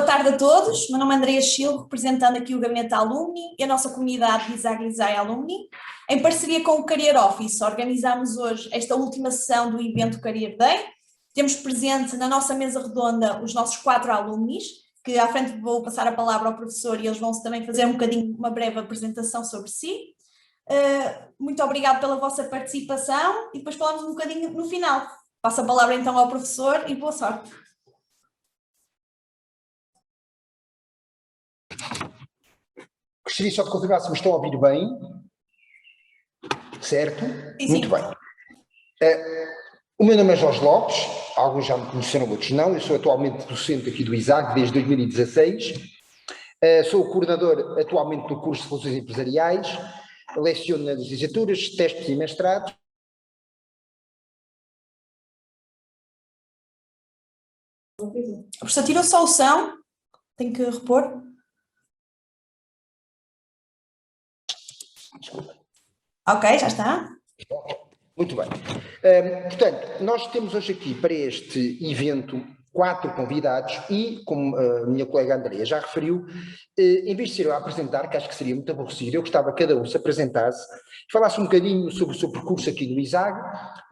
Boa tarde a todos, meu nome é Andrea Chilo, representando aqui o Gabinete Alumni e a nossa comunidade de ISAG ISAI Alumni. Em parceria com o Career Office, organizamos hoje esta última sessão do evento Career Day. Temos presente na nossa mesa redonda os nossos 4 alumnis, que à frente vou passar a palavra ao professor e eles vão também fazer uma breve apresentação sobre si. Muito obrigado pela vossa participação e depois falamos um bocadinho no final. Passo a palavra então ao professor e boa sorte. Gostaria só de confirmar se me estão a ouvir bem. Certo? Sim, muito bem. O meu nome é Jorge Lopes, alguns já me conheceram, outros não. Eu sou atualmente docente aqui do ISAG desde 2016. Sou o coordenador atualmente do curso de Relações Empresariais, leciono nas licenciaturas, testes e mestrados. O professor tirou só o som, tem que repor. Desculpa. Ok, já está. Muito bem. Portanto, nós temos hoje aqui para este evento 4 convidados e, como a minha colega Andrea já referiu, em vez de ser eu a apresentar, que acho que seria muito aborrecido, eu gostava que cada um se apresentasse, falasse um bocadinho sobre o seu percurso aqui no ISAG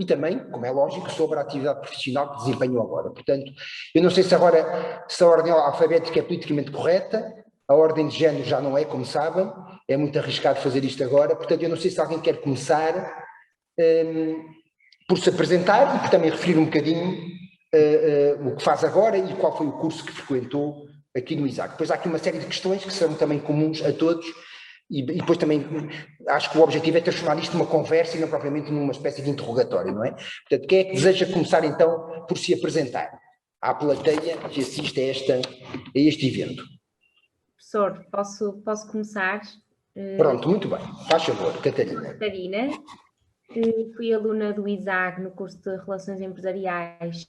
e também, como é lógico, sobre a atividade profissional que desempenham agora. Portanto, eu não sei se agora, se a ordem alfabética é politicamente correta, a ordem de género já não é, como sabem, é muito arriscado fazer isto agora, portanto eu não sei se alguém quer começar por se apresentar e por também referir um bocadinho o que faz agora e qual foi o curso que frequentou aqui no ISAG. Depois há aqui uma série de questões que são também comuns a todos e depois também acho que o objetivo é transformar isto numa conversa e não propriamente numa espécie de interrogatório, não é? Portanto, quem é que deseja começar então por se apresentar à plateia que assiste a este evento? Professor, posso começar? Pronto, muito bem. Faz favor, Catarina. Catarina, fui aluna do ISAG no curso de Relações Empresariais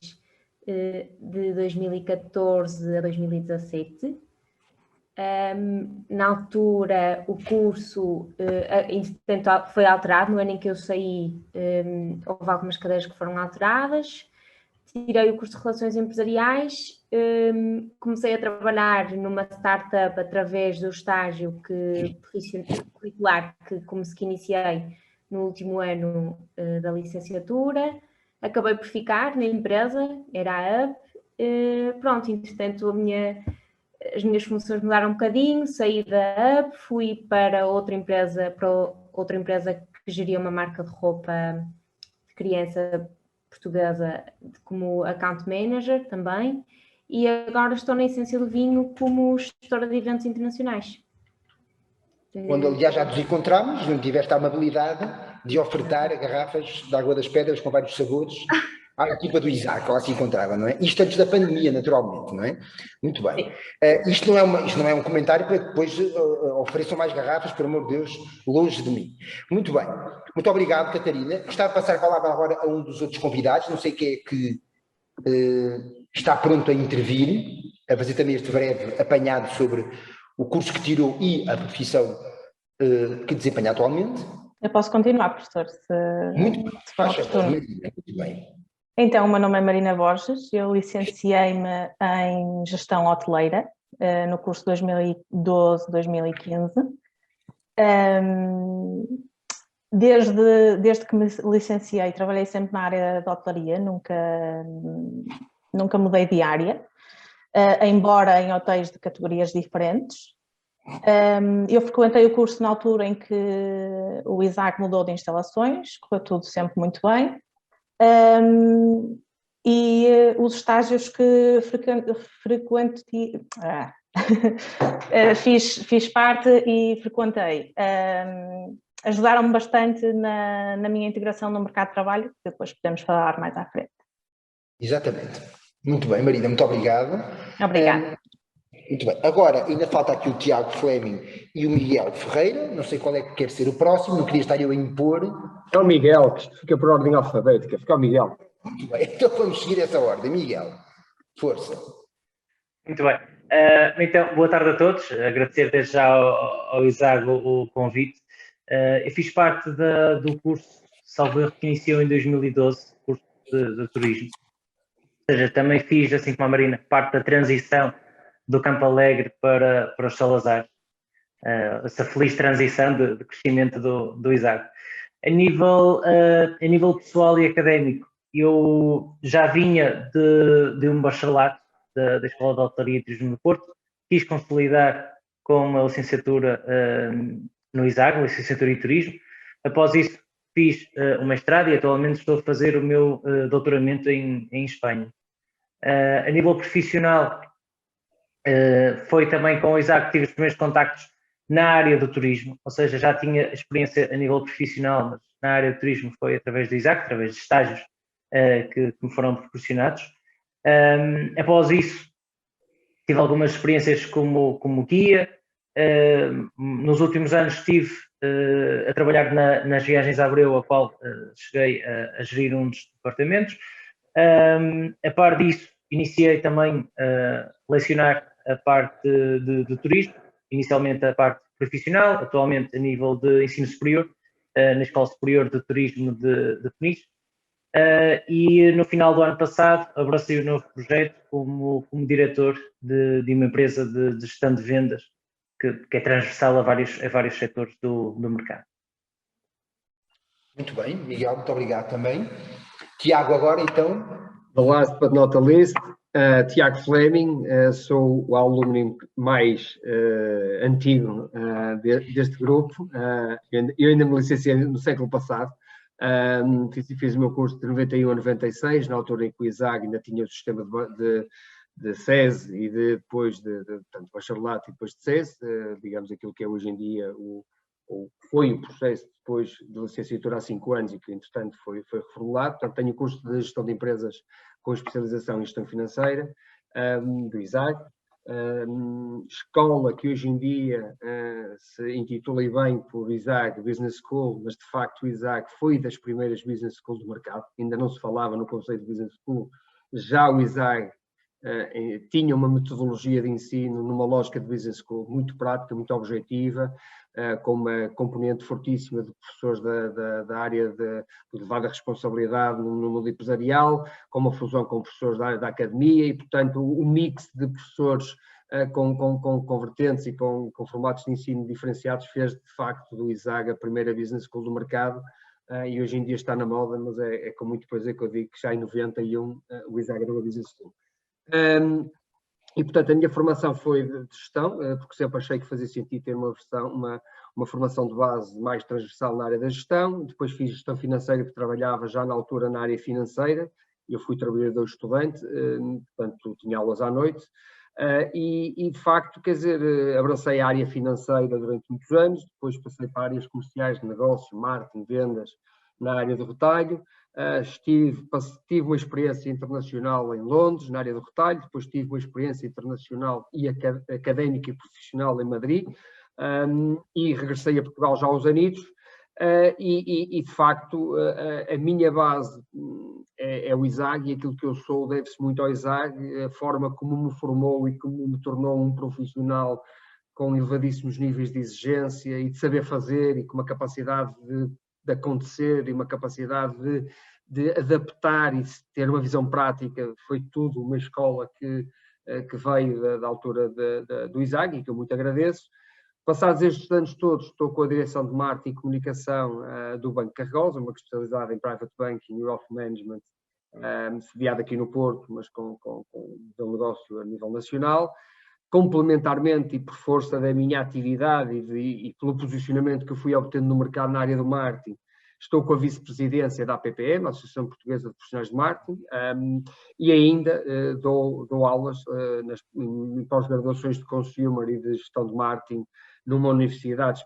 de 2014 a 2017. Na altura, o curso foi alterado, no ano em que eu saí, houve algumas cadeiras que foram alteradas. Tirei o curso de Relações Empresariais, comecei a trabalhar numa startup através do estágio curricular que iniciei no último ano da licenciatura. Acabei por ficar na empresa, era a UP. Pronto, entretanto as minhas funções mudaram um bocadinho, saí da UP, fui para outra empresa que geria uma marca de roupa de criança portuguesa como account manager também, e agora estou na Essência do Vinho como gestora de eventos internacionais. Onde, aliás, já nos encontramos, não tiveste a amabilidade de ofertar garrafas de água das pedras com vários sabores à equipa do ISAC, lá se encontrava, não é? Isto antes da pandemia, naturalmente, não é? Muito bem. Isto não é um comentário para que depois ofereçam mais garrafas, pelo amor de Deus, longe de mim. Muito bem. Muito obrigado, Catarina. Gostava de passar a palavra agora a um dos outros convidados, não sei quem é que está pronto a intervir, a fazer também este breve apanhado sobre o curso que tirou e a profissão que desempenha atualmente. Eu posso continuar, professor, Muito bem. se for oportuno. Muito bem. Então, o meu nome é Marina Borges, eu licenciei-me em Gestão Hoteleira no curso 2012-2015. Desde que me licenciei, trabalhei sempre na área da hotelaria, nunca mudei de área, embora em hotéis de categorias diferentes. Eu frequentei o curso na altura em que o ISAC mudou de instalações, correu tudo sempre muito bem. E os estágios que fiz parte e frequentei ajudaram-me bastante na minha integração no mercado de trabalho, que depois podemos falar mais à frente. Exatamente. Muito bem, Marina, muito obrigado. Obrigada. Muito bem. Agora, ainda falta aqui o Tiago Fleming e o Miguel Ferreira. Não sei qual é que quer ser o próximo, não queria estar eu a impor. É o Miguel, que fica por ordem alfabética. Fica o Miguel. Muito bem, então vamos seguir essa ordem. Miguel, força. Muito bem. Então, boa tarde a todos. Agradecer desde já ao ISAG o convite. Eu fiz parte do curso, salvo erro, que iniciou em 2012, curso de turismo. Ou seja, também fiz, assim como a Marina, parte da transição do Campo Alegre para os Salazar. Essa feliz transição de crescimento do Isaac. A nível pessoal e académico, eu já vinha de um bacharelato da Escola de Hotelaria e Turismo do Porto, quis consolidar com uma licenciatura no ISAG, licenciatura em Turismo. Após isso, fiz um mestrado e atualmente estou a fazer o meu doutoramento em Espanha. A nível profissional, foi também com o ISAG que tive os primeiros contactos na área do turismo, ou seja, já tinha experiência a nível profissional, mas na área do turismo foi através do ISAG, através de estágios que me foram proporcionados. Após isso, tive algumas experiências como guia. Nos últimos anos estive a trabalhar nas viagens à Abreu, a qual cheguei a gerir um dos departamentos. A par disso, iniciei também a lecionar a parte de turismo, inicialmente a parte profissional, atualmente a nível de ensino superior, na Escola Superior de Turismo de Peniche. E no final do ano passado abracei um novo projeto como diretor de uma empresa de gestão de vendas que é transversal a vários setores do mercado. Muito bem, Miguel, muito obrigado também. Tiago, agora então. The last but not the least, Tiago Fleming, sou o aluno mais antigo deste grupo. Eu ainda me licenciei no século passado. Fiz o meu curso de 91 a 96, na altura em que o ISAG ainda tinha o sistema de SES e depois portanto, bacharelato e depois de SES, digamos aquilo que é hoje em dia foi o processo depois de licenciatura há 5 anos e que entretanto foi reformulado. Portanto, tenho o curso de gestão de empresas com especialização em gestão financeira do ISAG, escola que hoje em dia se intitula bem por ISAG Business School, mas de facto o ISAG foi das primeiras business schools do mercado, ainda não se falava no conceito de business school, já o ISAG tinha uma metodologia de ensino numa lógica de business school muito prática, muito objetiva, com uma componente fortíssima de professores da área de elevada responsabilidade no mundo empresarial, com uma fusão com professores da academia e, portanto, o mix de professores com vertentes e com formatos de ensino diferenciados fez, de facto, do ISAG a primeira business school do mercado e hoje em dia está na moda, mas é com muito prazer que eu digo que já em 91 o ISAG era uma business school. E, portanto, a minha formação foi de gestão, porque sempre achei que fazia sentido ter uma formação de base mais transversal na área da gestão. Depois fiz gestão financeira, porque trabalhava já na altura na área financeira. Eu fui trabalhador estudante, portanto, tinha aulas à noite. E, de facto, quer dizer, abracei a área financeira durante muitos anos. Depois passei para áreas comerciais, de negócio, marketing, vendas, na área do retalho. Tive uma experiência internacional em Londres, na área do retalho, depois tive uma experiência internacional e académica e profissional em Madrid, e regressei a Portugal já há uns anitos, e de facto a minha base é o ISAG e aquilo que eu sou deve-se muito ao ISAG, a forma como me formou e como me tornou um profissional com elevadíssimos níveis de exigência e de saber fazer e com uma capacidade de acontecer e uma capacidade de adaptar e ter uma visão prática. Foi tudo uma escola que veio da altura do ISAG e que eu muito agradeço. Passados estes anos todos, estou com a direção de marketing e comunicação do Banco Carregosa, uma especializada em private banking e wealth management, sediada aqui no Porto, mas com um negócio a nível nacional. Complementarmente e por força da minha atividade e pelo posicionamento que eu fui obtendo no mercado na área do marketing, estou com a vice-presidência da APPM, a Associação Portuguesa de Profissionais de Marketing, e ainda dou aulas em pós-graduações de Consumer e de Gestão de Marketing numa universidade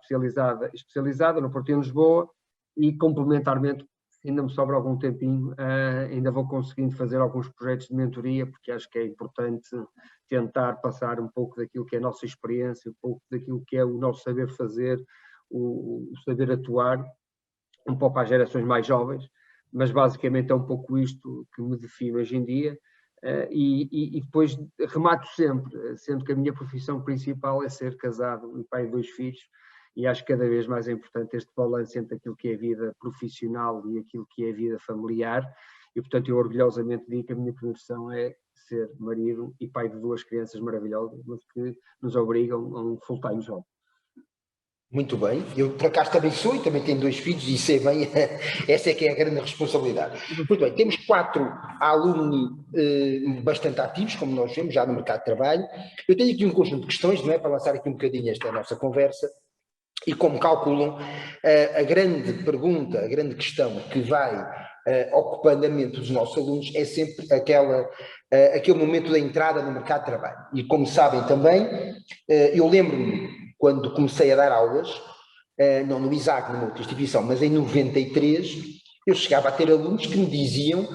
especializada no Porto e em Lisboa, e complementarmente, ainda me sobra algum tempinho, ainda vou conseguindo fazer alguns projetos de mentoria, porque acho que é importante tentar passar um pouco daquilo que é a nossa experiência, um pouco daquilo que é o nosso saber fazer, o saber atuar, um pouco às gerações mais jovens, mas basicamente é um pouco isto que me define hoje em dia. E depois remato sempre, sendo que a minha profissão principal é ser casado e pai de 2 filhos, e acho que cada vez mais é importante este balanço entre aquilo que é a vida profissional e aquilo que é a vida familiar, e portanto eu orgulhosamente digo que a minha profissão é ser marido e pai de 2 crianças maravilhosas, mas que nos obrigam a um full-time job. Muito bem, eu por acaso também sou e também tenho 2 filhos e sei bem, essa é que é a grande responsabilidade. Muito bem, temos 4 alumni bastante ativos, como nós vemos, já no mercado de trabalho. Eu tenho aqui um conjunto de questões, não é, para lançar aqui um bocadinho esta nossa conversa, e como calculam, a grande pergunta, a grande questão que vai ocupando a mente dos nossos alunos é sempre aquele momento da entrada no mercado de trabalho. E como sabem também, eu lembro-me, quando comecei a dar aulas, não no ISAC, numa outra instituição, mas em 93, eu chegava a ter alunos que me diziam: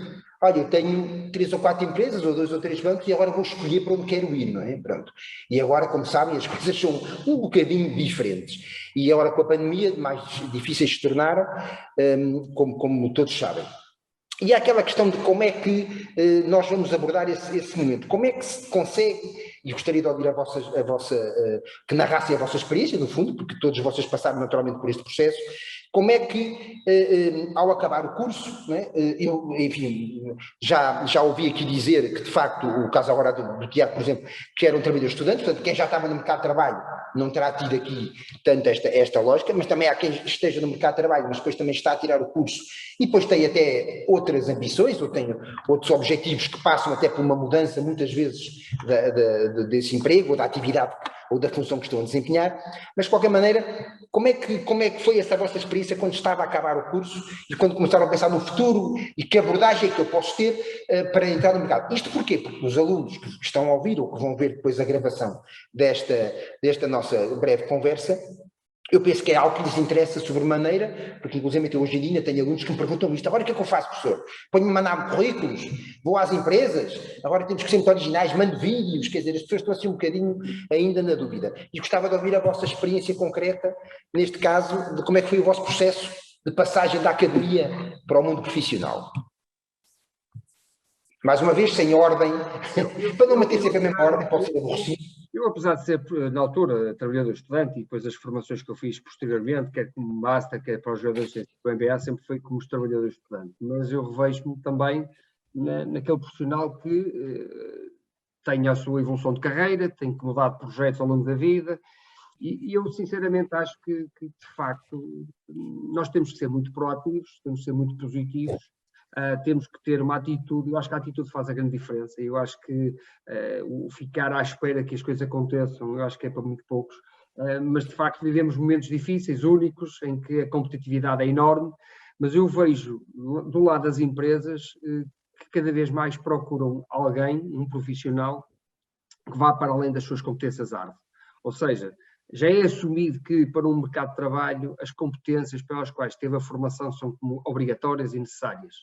olha, eu tenho 3 ou 4 empresas, ou 2 ou 3 bancos, e agora vou escolher para onde quero ir, não é? Pronto. E agora, como sabem, as coisas são um bocadinho diferentes. E agora, com a pandemia, mais difíceis se tornaram, como todos sabem. E há aquela questão de como é que nós vamos abordar esse momento. Como é que se consegue, e gostaria de ouvir que narrassem a vossa experiência, no fundo, porque todos vocês passaram naturalmente por este processo, como é que, ao acabar o curso, né, eu, enfim, já ouvi aqui dizer que, de facto, o caso agora do Tiago, por exemplo, que era um trabalhador estudante, portanto, quem já estava no mercado de trabalho não terá tido aqui tanto esta lógica, mas também há quem esteja no mercado de trabalho, mas depois também está a tirar o curso e depois tem até outras ambições, ou tem outros objetivos que passam até por uma mudança, muitas vezes, desse emprego, ou da atividade, ou da função que estão a desempenhar. Mas, de qualquer maneira, como é que foi essa vossa experiência quando estava a acabar o curso e quando começaram a pensar no futuro e que abordagem é que eu posso ter para entrar no mercado? Isto porquê? Porque os alunos que estão a ouvir ou que vão ver depois a gravação desta nossa breve conversa, eu penso que é algo que lhes interessa sobremaneira, porque inclusive eu hoje em dia tenho alunos que me perguntam isto: agora o que é que eu faço, professor? Ponho-me a mandar currículos, vou às empresas, agora temos que ser muito originais, mando vídeos, quer dizer, as pessoas estão assim um bocadinho ainda na dúvida. E gostava de ouvir a vossa experiência concreta, neste caso, de como é que foi o vosso processo de passagem da academia para o mundo profissional. Mais uma vez, sem ordem, para não manter sempre a mesma ordem, pode ser aborrecido. Eu, apesar de ser, na altura, trabalhador estudante, e depois as formações que eu fiz posteriormente, quer como Master, quer para os jogadores do MBA, sempre foi como trabalhador estudante. Mas eu vejo-me também naquele profissional que tem a sua evolução de carreira, tem que mudar de projetos ao longo da vida, e eu, sinceramente, acho que, de facto, nós temos que ser muito proativos, temos que ser muito positivos, temos que ter uma atitude. Eu acho que a atitude faz a grande diferença. Eu acho que o ficar à espera que as coisas aconteçam, eu acho que é para muito poucos, mas de facto vivemos momentos difíceis, únicos, em que a competitividade é enorme, mas eu vejo do lado das empresas que cada vez mais procuram alguém, um profissional, que vá para além das suas competências hard. Ou seja, já é assumido que para um mercado de trabalho as competências pelas quais teve a formação são como obrigatórias e necessárias.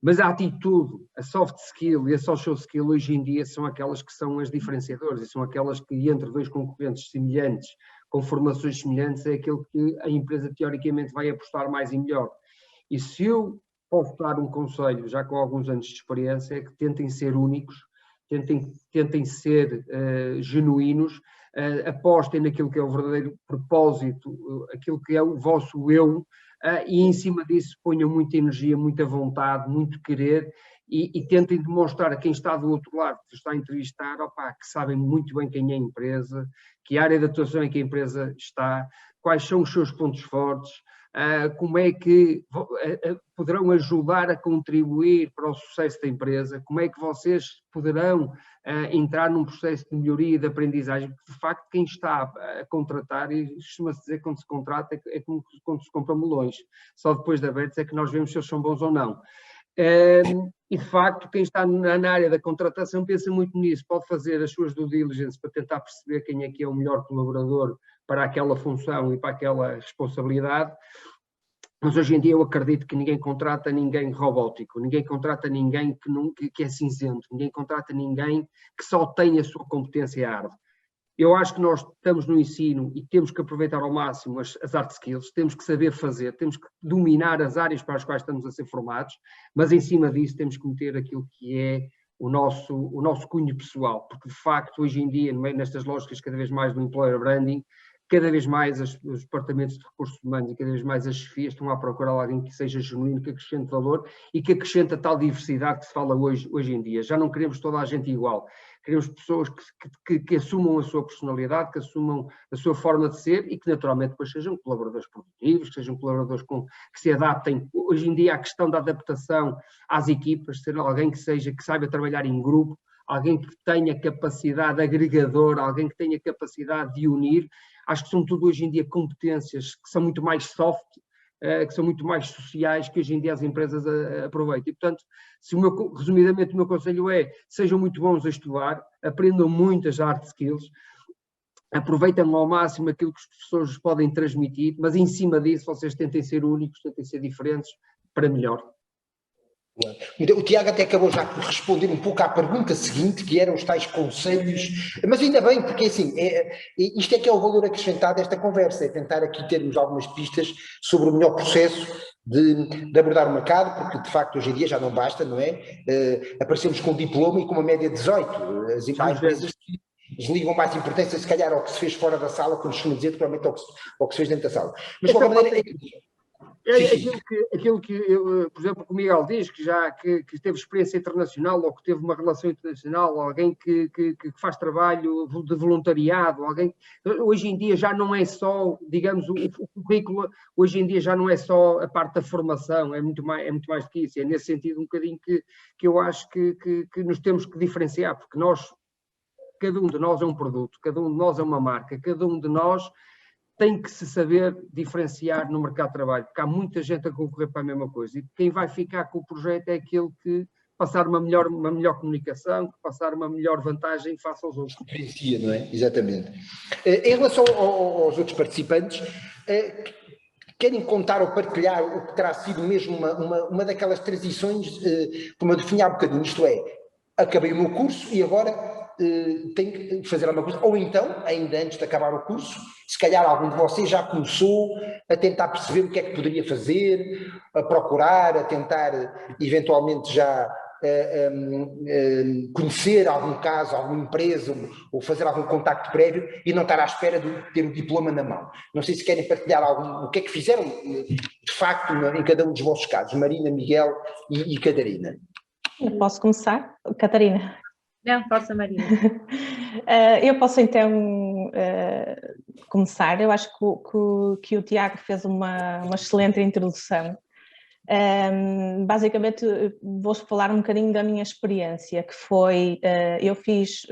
Mas a atitude, a soft skill e a social skill hoje em dia são aquelas que são as diferenciadoras e são aquelas que, entre 2 concorrentes semelhantes, com formações semelhantes, é aquilo que a empresa teoricamente vai apostar mais e melhor. E se eu posso dar um conselho, já com alguns anos de experiência, é que tentem ser únicos, tentem ser genuínos, apostem naquilo que é o verdadeiro propósito, aquilo que é o vosso eu, e em cima disso ponham muita energia, muita vontade, muito querer, e tentem demonstrar a quem está do outro lado, que está a entrevistar, que sabem muito bem quem é a empresa, que área de atuação é que a empresa está, quais são os seus pontos fortes, como é que poderão ajudar a contribuir para o sucesso da empresa, como é que vocês poderão entrar num processo de melhoria e de aprendizagem, porque de facto quem está a contratar, e costuma-se dizer que quando se contrata é como quando se compra melões, só depois de abertos é que nós vemos se eles são bons ou não. E de facto quem está na área da contratação pensa muito nisso, pode fazer as suas due diligence para tentar perceber quem é que é o melhor colaborador para aquela função e para aquela responsabilidade, mas hoje em dia eu acredito que ninguém contrata ninguém robótico, ninguém contrata ninguém que é cinzento, ninguém contrata ninguém que só tem a sua competência hard. Eu acho que nós estamos no ensino e temos que aproveitar ao máximo as hard skills, temos que saber fazer, temos que dominar as áreas para as quais estamos a ser formados, mas em cima disso temos que meter aquilo que é o nosso cunho pessoal, porque de facto hoje em dia, nestas lógicas cada vez mais do employer branding, cada vez mais os departamentos de recursos humanos e cada vez mais as chefias estão a procurar alguém que seja genuíno, que acrescente valor e que acrescente a tal diversidade que se fala hoje em dia. Já não queremos toda a gente igual, queremos pessoas que assumam a sua personalidade, que assumam a sua forma de ser e que naturalmente depois sejam colaboradores produtivos, que sejam colaboradores que se adaptem. Hoje em dia a questão da adaptação às equipas, ser alguém que saiba trabalhar em grupo, alguém que tenha capacidade agregadora, alguém que tenha capacidade de unir. Acho que são tudo hoje em dia competências que são muito mais soft, que são muito mais sociais, que hoje em dia as empresas aproveitam. E, portanto, resumidamente, o meu conselho é: sejam muito bons a estudar, aprendam muitas hard skills, aproveitem ao máximo aquilo que os professores podem transmitir, mas em cima disso vocês tentem ser únicos, tentem ser diferentes para melhor. O Tiago até acabou já por responder um pouco à pergunta seguinte, que eram os tais conselhos, mas ainda bem, porque assim, isto é que é o valor acrescentado desta conversa, é tentar aqui termos algumas pistas sobre o melhor processo de abordar o mercado, porque de facto hoje em dia já não basta, não é? Aparecemos com um diploma e com uma média de 18, as empresas desligam mais importância se calhar ao que se fez fora da sala, como costuma dizer, provavelmente ao que se fez dentro da sala. Mas de qualquer maneira... Aquilo que por exemplo, o Miguel diz, que teve experiência internacional ou que teve uma relação internacional, alguém que faz trabalho de voluntariado, alguém... Hoje em dia já não é só, digamos, o currículo, hoje em dia já não é só a parte da formação, é muito mais do que isso. É nesse sentido um bocadinho que eu acho que nos temos que diferenciar, porque cada um de nós é um produto, cada um de nós é uma marca, cada um de nós tem que se saber diferenciar no mercado de trabalho, porque há muita gente a concorrer para a mesma coisa, e quem vai ficar com o projeto é aquele que passar uma melhor comunicação, que passar uma melhor vantagem face aos outros. Diferencia, não é? Exatamente. Em relação aos outros participantes, querem contar ou partilhar o que terá sido mesmo uma daquelas transições, como eu defini há bocadinho, isto é, acabei o meu curso e agora tenho que fazer alguma coisa, ou então, ainda antes de acabar o curso, se calhar algum de vocês já começou a tentar perceber o que é que poderia fazer, a procurar, a tentar eventualmente já conhecer algum caso, alguma empresa, ou fazer algum contacto prévio e não estar à espera de ter o diploma na mão. Não sei se querem partilhar o que é que fizeram de facto em cada um dos vossos casos, Marina, Miguel e Catarina. Eu posso começar? Catarina? Não, força, Marina. Eu posso então começar. Eu acho que o Tiago fez uma excelente introdução. Basicamente vou falar um bocadinho da minha experiência, que foi, eu fiz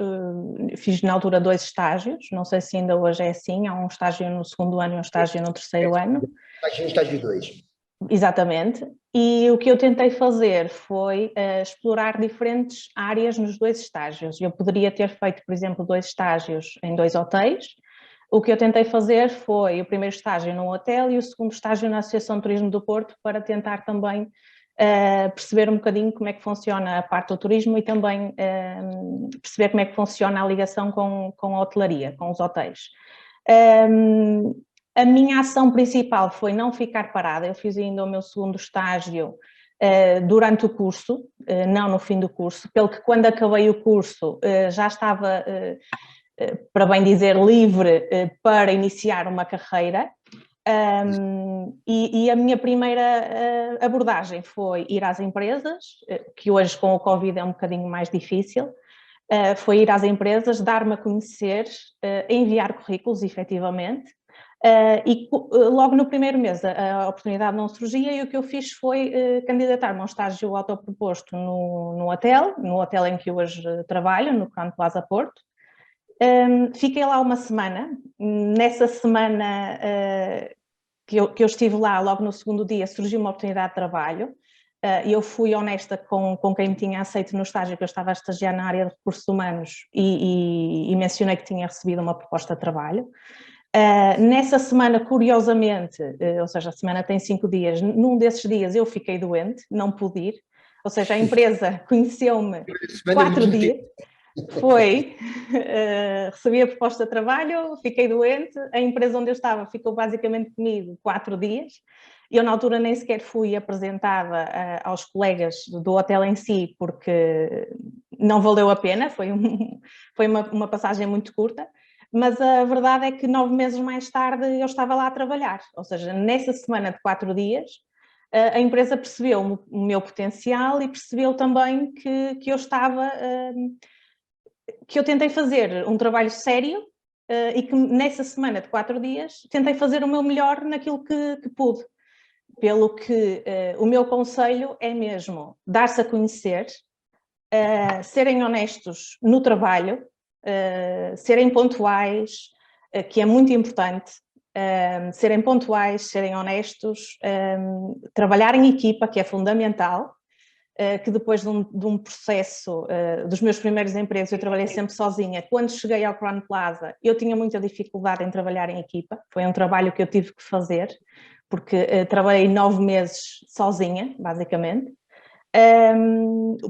na altura 2 estágios, não sei se ainda hoje é assim, há um estágio no 2º ano e um estágio no 3º ano. Estágio 2. Exatamente, e o que eu tentei fazer foi explorar diferentes áreas nos 2 estágios. Eu poderia ter feito, por exemplo, 2 estágios em 2 hotéis. O que eu tentei fazer foi o primeiro estágio num hotel e o segundo estágio na Associação de Turismo do Porto, para tentar também perceber um bocadinho como é que funciona a parte do turismo e também perceber como é que funciona a ligação com a hotelaria, com os hotéis. A minha ação principal foi não ficar parada. Eu fiz ainda o meu 2º estágio durante o curso, não no fim do curso, pelo que quando acabei o curso já estava, para bem dizer, livre para iniciar uma carreira. E a minha primeira abordagem foi ir às empresas, que hoje com o Covid é um bocadinho mais difícil, foi ir às empresas, dar-me a conhecer, enviar currículos, efetivamente. E logo no primeiro mês a oportunidade não surgia e o que eu fiz foi candidatar-me a um estágio autoproposto no hotel em que hoje trabalho, no Crown Plaza Porto. Fiquei lá uma semana. Nessa semana que eu estive lá, logo no 2º dia surgiu uma oportunidade de trabalho. Eu fui honesta com quem me tinha aceito no estágio, que eu estava a estagiar na área de recursos humanos e mencionei que tinha recebido uma proposta de trabalho. Nessa semana, curiosamente, ou seja, a semana tem 5 dias, num desses dias eu fiquei doente, não pude ir, ou seja, a empresa conheceu-me 4 dias, recebi a proposta de trabalho, fiquei doente, a empresa onde eu estava ficou basicamente comigo 4 dias, eu na altura nem sequer fui apresentada aos colegas do hotel em si, porque não valeu a pena, foi uma passagem muito curta. mas a verdade é que 9 meses mais tarde eu estava lá a trabalhar, ou seja, nessa semana de 4 dias, a empresa percebeu o meu potencial e percebeu também que eu estava, que eu tentei fazer um trabalho sério e que nessa semana de 4 dias tentei fazer o meu melhor naquilo que pude. Pelo que o meu conselho é mesmo dar-se a conhecer, serem honestos no trabalho, serem pontuais, que é muito importante, serem pontuais, serem honestos, trabalhar em equipa, que é fundamental, que depois de um processo dos meus primeiros empregos, eu trabalhei sempre sozinha. Quando cheguei ao Crowne Plaza, eu tinha muita dificuldade em trabalhar em equipa, foi um trabalho que eu tive que fazer, porque trabalhei 9 meses sozinha, basicamente.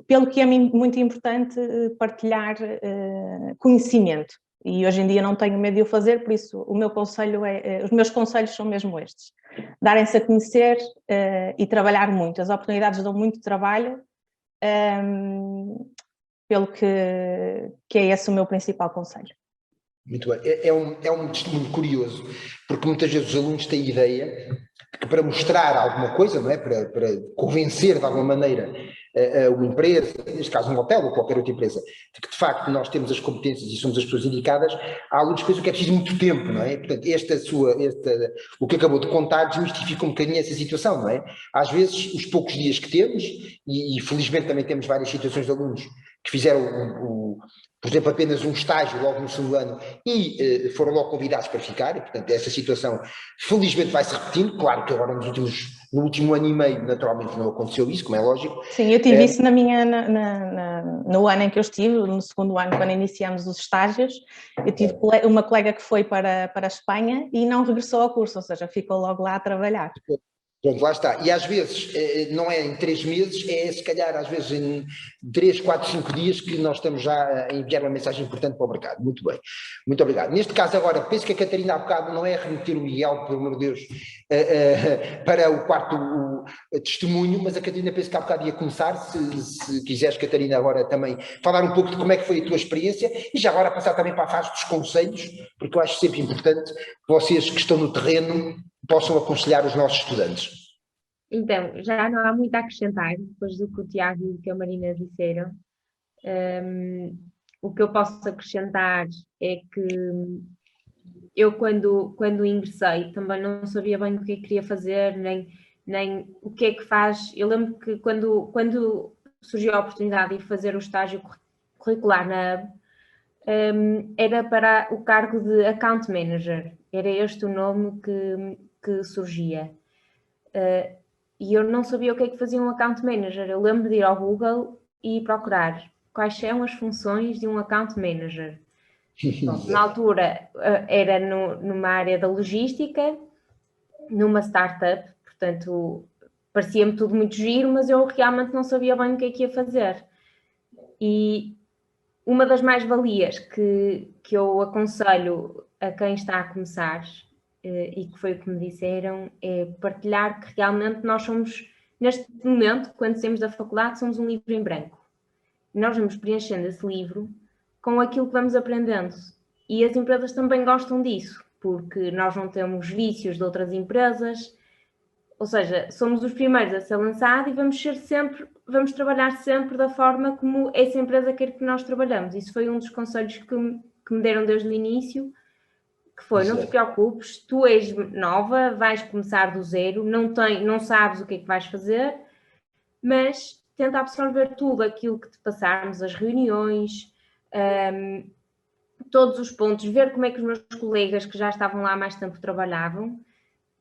Pelo que é muito importante partilhar conhecimento, e hoje em dia não tenho medo de o fazer, por isso o meu conselho os meus conselhos são mesmo estes: darem-se a conhecer e trabalhar muito. As oportunidades dão muito trabalho, pelo que é esse o meu principal conselho. Muito bem. É um testemunho curioso, porque muitas vezes os alunos têm a ideia que para mostrar alguma coisa, não é? Para convencer de alguma maneira uma empresa, neste caso um hotel ou qualquer outra empresa, de que de facto nós temos as competências e somos as pessoas indicadas, há alunos que pensam que é preciso muito tempo, não é? Portanto, o que acabou de contar desmistifica um bocadinho essa situação, não é? Às vezes, os poucos dias que temos, e felizmente também temos várias situações de alunos que fizeram por exemplo, apenas um estágio logo no segundo ano e foram logo convidados para ficar, e portanto essa situação felizmente vai se repetindo. Claro que agora no último ano e meio naturalmente não aconteceu isso, como é lógico. Sim, eu tive isso no ano em que eu estive, no segundo ano, quando iniciamos os estágios. Eu tive uma colega que foi para a Espanha e não regressou ao curso, ou seja, ficou logo lá a trabalhar. Pronto, lá está. E às vezes não é em 3 meses, é se calhar às vezes em 3, 4, 5 dias que nós estamos já a enviar uma mensagem importante para o mercado. Muito bem, muito obrigado. Neste caso agora, penso que a Catarina há bocado não é remeter o Miguel, pelo amor de Deus, para o quarto testemunho, mas a Catarina penso que há bocado ia começar, se quiseres, Catarina, agora também falar um pouco de como é que foi a tua experiência e já agora passar também para a fase dos conselhos, porque eu acho sempre importante que vocês que estão no terreno possam aconselhar os nossos estudantes. Então, já não há muito a acrescentar, depois do que o Tiago e o que a Marina disseram. O que eu posso acrescentar é que eu, quando ingressei, também não sabia bem o que é que queria fazer, nem o que é que faz. Eu lembro que quando surgiu a oportunidade de fazer o estágio curricular na Hub, era para o cargo de Account Manager, era este o nome que surgia. E eu não sabia o que é que fazia um Account Manager. Eu lembro de ir ao Google e procurar quais são as funções de um Account Manager. Bom, na altura era numa área da logística, numa startup, portanto parecia-me tudo muito giro, mas eu realmente não sabia bem o que é que ia fazer. E uma das mais-valias que eu aconselho a quem está a começar, e que foi o que me disseram, é partilhar que realmente nós somos, neste momento, quando saímos da faculdade, somos um livro em branco. E nós vamos preenchendo esse livro com aquilo que vamos aprendendo. E as empresas também gostam disso, porque nós não temos vícios de outras empresas, ou seja, somos os primeiros a ser lançados e vamos trabalhar sempre da forma como essa empresa quer que nós trabalhamos. Isso foi um dos conselhos que me deram desde o início, que foi: não te preocupes, tu és nova, vais começar do zero, não sabes o que é que vais fazer, mas tenta absorver tudo aquilo que te passarmos, as reuniões, todos os pontos, ver como é que os meus colegas que já estavam lá há mais tempo trabalhavam,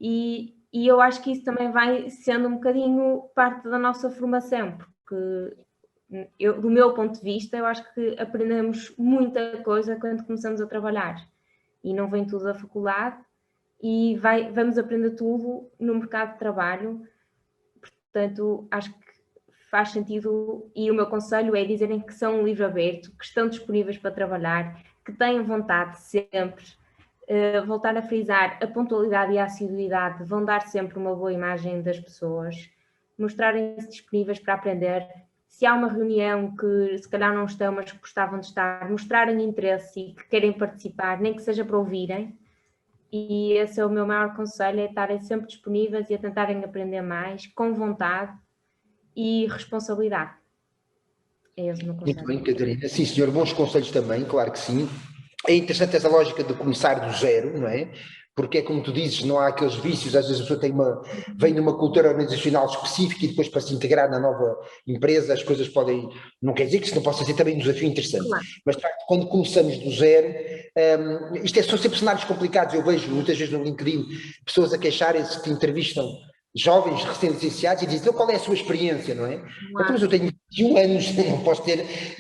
e eu acho que isso também vai sendo um bocadinho parte da nossa formação, porque do meu ponto de vista, eu acho que aprendemos muita coisa quando começamos a trabalhar, e não vem tudo da faculdade, e vamos aprender tudo no mercado de trabalho. Portanto, acho que faz sentido, e o meu conselho é dizerem que são um livro aberto, que estão disponíveis para trabalhar, que têm vontade sempre. Voltar a frisar, a pontualidade e a assiduidade vão dar sempre uma boa imagem das pessoas, mostrarem-se disponíveis para aprender, se há uma reunião que se calhar não estão, mas que gostavam de estar, mostrarem interesse e que querem participar, nem que seja para ouvirem. E esse é o meu maior conselho, é estarem sempre disponíveis e a tentarem aprender mais, com vontade e responsabilidade. É esse o meu conselho. Muito bem, Catarina. Sim, senhor, bons conselhos também, claro que sim. É interessante essa lógica de começar do zero, não é? Porque é como tu dizes, não há aqueles vícios, às vezes a pessoa vem de uma cultura organizacional específica e depois para se integrar na nova empresa as coisas podem, não quer dizer que isso não possa ser também um desafio interessante, Claro. mas de facto quando começamos do zero, são sempre cenários complicados, eu vejo muitas vezes no LinkedIn pessoas a queixarem-se que entrevistam jovens recém-licenciados e dizem, então qual é a sua experiência, não é? Então, mas eu tenho 21 anos,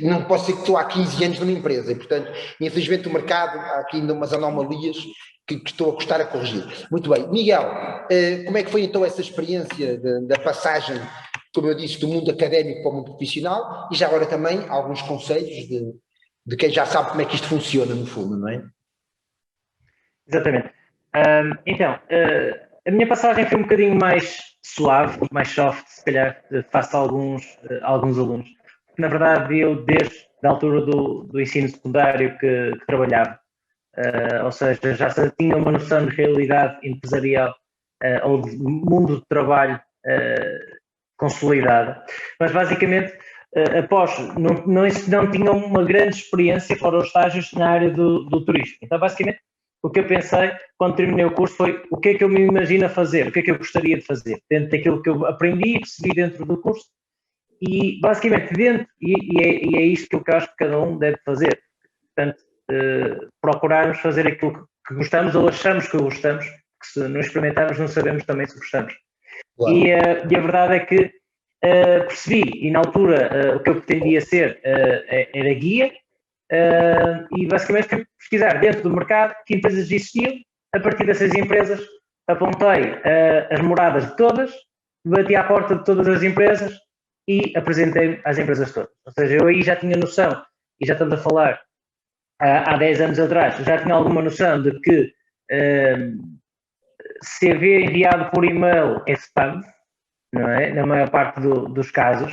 não posso ser que estou há 15 anos numa empresa, e portanto, infelizmente o mercado, há aqui ainda umas anomalias que estou a custar a corrigir. Muito bem. Miguel, como é que foi então essa experiência da passagem, como eu disse, do mundo académico para o mundo profissional, e já agora também alguns conselhos de quem já sabe como é que isto funciona no fundo, não é? Exatamente. Então, a minha passagem foi um bocadinho mais suave, mais soft, se calhar, face a alguns alunos. Na verdade, eu, desde a altura do ensino secundário que trabalhava, ou seja, já tinha uma noção de realidade empresarial ou de mundo de trabalho consolidada. Mas, basicamente, após, não tinha uma grande experiência para os estágios na área do turismo. Então, basicamente, o que eu pensei quando terminei o curso foi o que é que eu me imagino a fazer, o que é que eu gostaria de fazer, dentro daquilo que eu aprendi e percebi dentro do curso. E, basicamente, e é isto que eu acho que cada um deve fazer. Portanto, procurarmos fazer aquilo que gostamos ou achamos que gostamos, que se não experimentarmos não sabemos também se gostamos. Claro. E a verdade é que percebi, e na altura o que eu pretendia ser era guia, e basicamente fui pesquisar dentro do mercado que empresas existiam. A partir dessas empresas apontei as moradas de todas, bati à porta de todas as empresas e apresentei às empresas todas. Ou seja, eu aí já tinha noção, e já estamos a falar há 10 anos atrás, já tinha alguma noção de que CV enviado por e-mail é spam, não é? Na maior parte dos casos,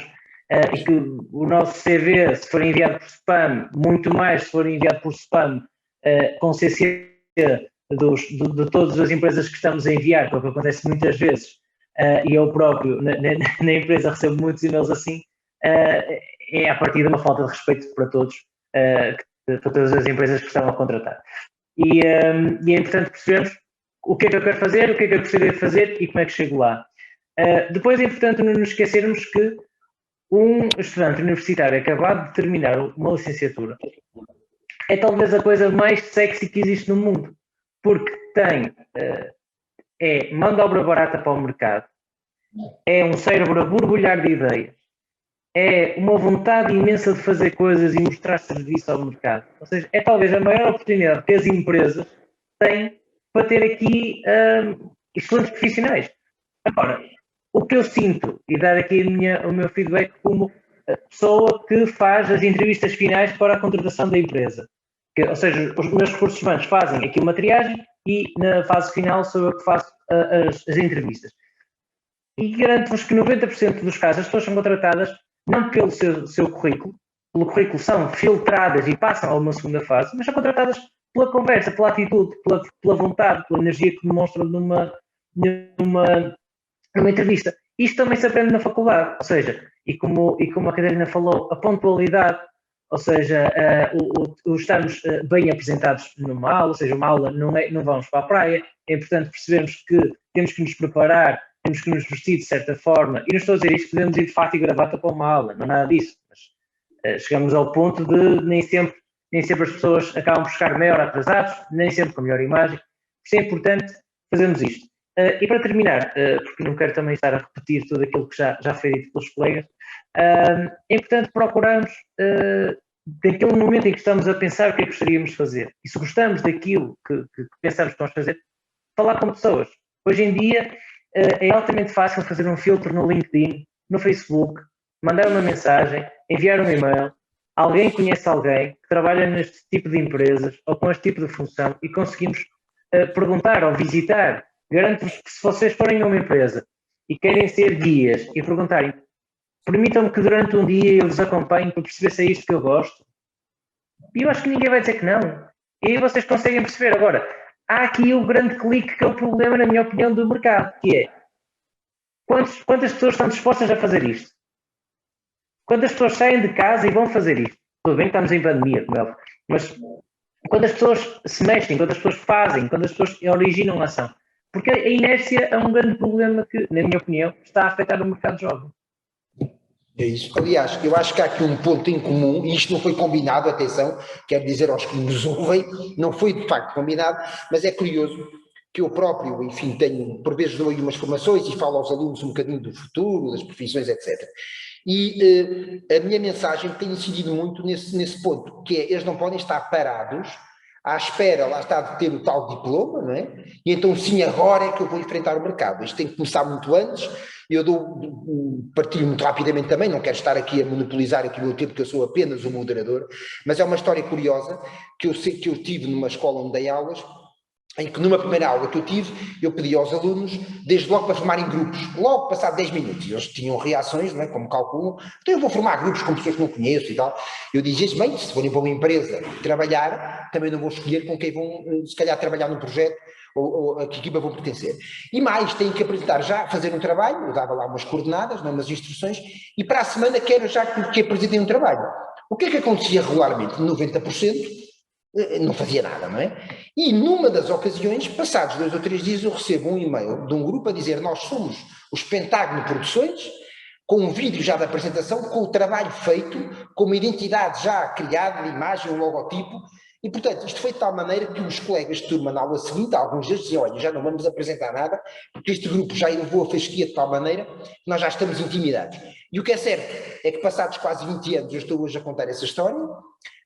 e que o nosso CV, se for enviado por spam, muito mais se for enviado por spam, com CC de todas as empresas que estamos a enviar, que é o que acontece muitas vezes, e eu próprio na empresa recebo muitos e-mails assim, é a partir de uma falta de respeito para todos, para todas as empresas que estão a contratar. E é importante percebermos o que é que eu quero fazer, o que é que eu gostaria de fazer e como é que chego lá. Depois é importante não nos esquecermos que um estudante universitário acabado de terminar uma licenciatura é talvez a coisa mais sexy que existe no mundo, porque tem mão de obra barata para o mercado, é um cérebro a borbulhar de ideias, é uma vontade imensa de fazer coisas e mostrar serviço ao mercado. Ou seja, é talvez a maior oportunidade que as empresas têm para ter aqui excelentes profissionais. Agora, o que eu sinto, e dar aqui o meu feedback como pessoa que faz as entrevistas finais para a contratação da empresa. Ou seja, os meus recursos humanos fazem aqui uma triagem e na fase final sou eu que faço as entrevistas. E garanto-vos que 90% dos casos as pessoas são contratadas não pelo seu currículo, pelo currículo são filtradas e passam a uma segunda fase, mas são contratadas pela conversa, pela atitude, pela vontade, pela energia que demonstram numa entrevista. Isto também se aprende na faculdade, ou seja, e como a Catarina falou, a pontualidade, ou seja, o estarmos bem apresentados numa aula, ou seja, uma aula não vamos para a praia, é importante percebermos que temos que nos preparar, temos que nos vestir de certa forma, e não estou a dizer isto, podemos ir de fato e gravata para uma aula, não é nada disso, mas chegamos ao ponto de nem sempre as pessoas acabam por chegar meia hora atrasados, nem sempre com a melhor imagem, por isso é importante fazermos isto. E para terminar, porque não quero também estar a repetir tudo aquilo que já foi dito pelos colegas, é importante procurarmos, naquele momento em que estamos a pensar o que é que gostaríamos de fazer, e se gostamos daquilo que pensamos que vamos fazer, falar com pessoas. Hoje em dia é altamente fácil fazer um filtro no LinkedIn, no Facebook, mandar uma mensagem, enviar um e-mail, alguém conhece alguém que trabalha neste tipo de empresas ou com este tipo de função e conseguimos perguntar ou visitar. Garanto-vos que se vocês forem a uma empresa e querem ser guias e perguntarem permitam-me que durante um dia eu vos acompanhe para perceber se é isto que eu gosto. E eu acho que ninguém vai dizer que não. E aí vocês conseguem perceber. Agora, há aqui o grande clique que é o problema, na minha opinião, do mercado, que é quantas pessoas estão dispostas a fazer isto? Quantas pessoas saem de casa e vão fazer isto? Tudo bem que estamos em pandemia, como é óbvio, mas quantas pessoas se mexem, quantas pessoas fazem, quantas pessoas originam a ação? Porque a inércia é um grande problema que, na minha opinião, está a afetar o mercado jovem. É isso. Aliás, eu acho que há aqui um ponto em comum, e isto não foi combinado, atenção, quero dizer aos que nos ouvem, não foi de facto combinado, mas é curioso que eu próprio, enfim, tenho, por vezes dou aí umas formações e falo aos alunos um bocadinho do futuro, das profissões, etc. E a minha mensagem tem incidido muito nesse ponto, que é, eles não podem estar parados à espera, lá está, de ter o tal diploma, não é? E então sim, agora é que eu vou enfrentar o mercado. Isto tem que começar muito antes. Eu partilho muito rapidamente também, não quero estar aqui a monopolizar aqui o meu tempo, porque eu sou apenas um moderador, mas é uma história curiosa que eu tive numa escola onde dei aulas, em que numa primeira aula que eu tive, eu pedi aos alunos, desde logo para formar em grupos, logo passado 10 minutos, e eles tinham reações, não é, como calculam, então eu vou formar grupos com pessoas que não conheço e tal. Eu dizia, bem, se forem para uma empresa trabalhar, também não vou escolher com quem vão, se calhar, trabalhar num projeto, ou a que equipa vão pertencer. E mais, têm que apresentar já, fazer um trabalho, eu dava lá umas coordenadas, umas instruções, e para a semana quero já que apresentem um trabalho. O que é que acontecia regularmente? 90%, não fazia nada, não é? E numa das ocasiões, passados 2 ou 3 dias, eu recebo um e-mail de um grupo a dizer: nós somos os Pentágono Produções, com um vídeo já da apresentação, com o trabalho feito, com uma identidade já criada, de imagem, um logotipo, e portanto isto foi de tal maneira que os colegas de turma na aula seguinte, alguns deles diziam: olha, já não vamos apresentar nada, porque este grupo já elevou a fasquia de tal maneira que nós já estamos intimidados. E o que é certo é que passados quase 20 anos eu estou hoje a contar essa história.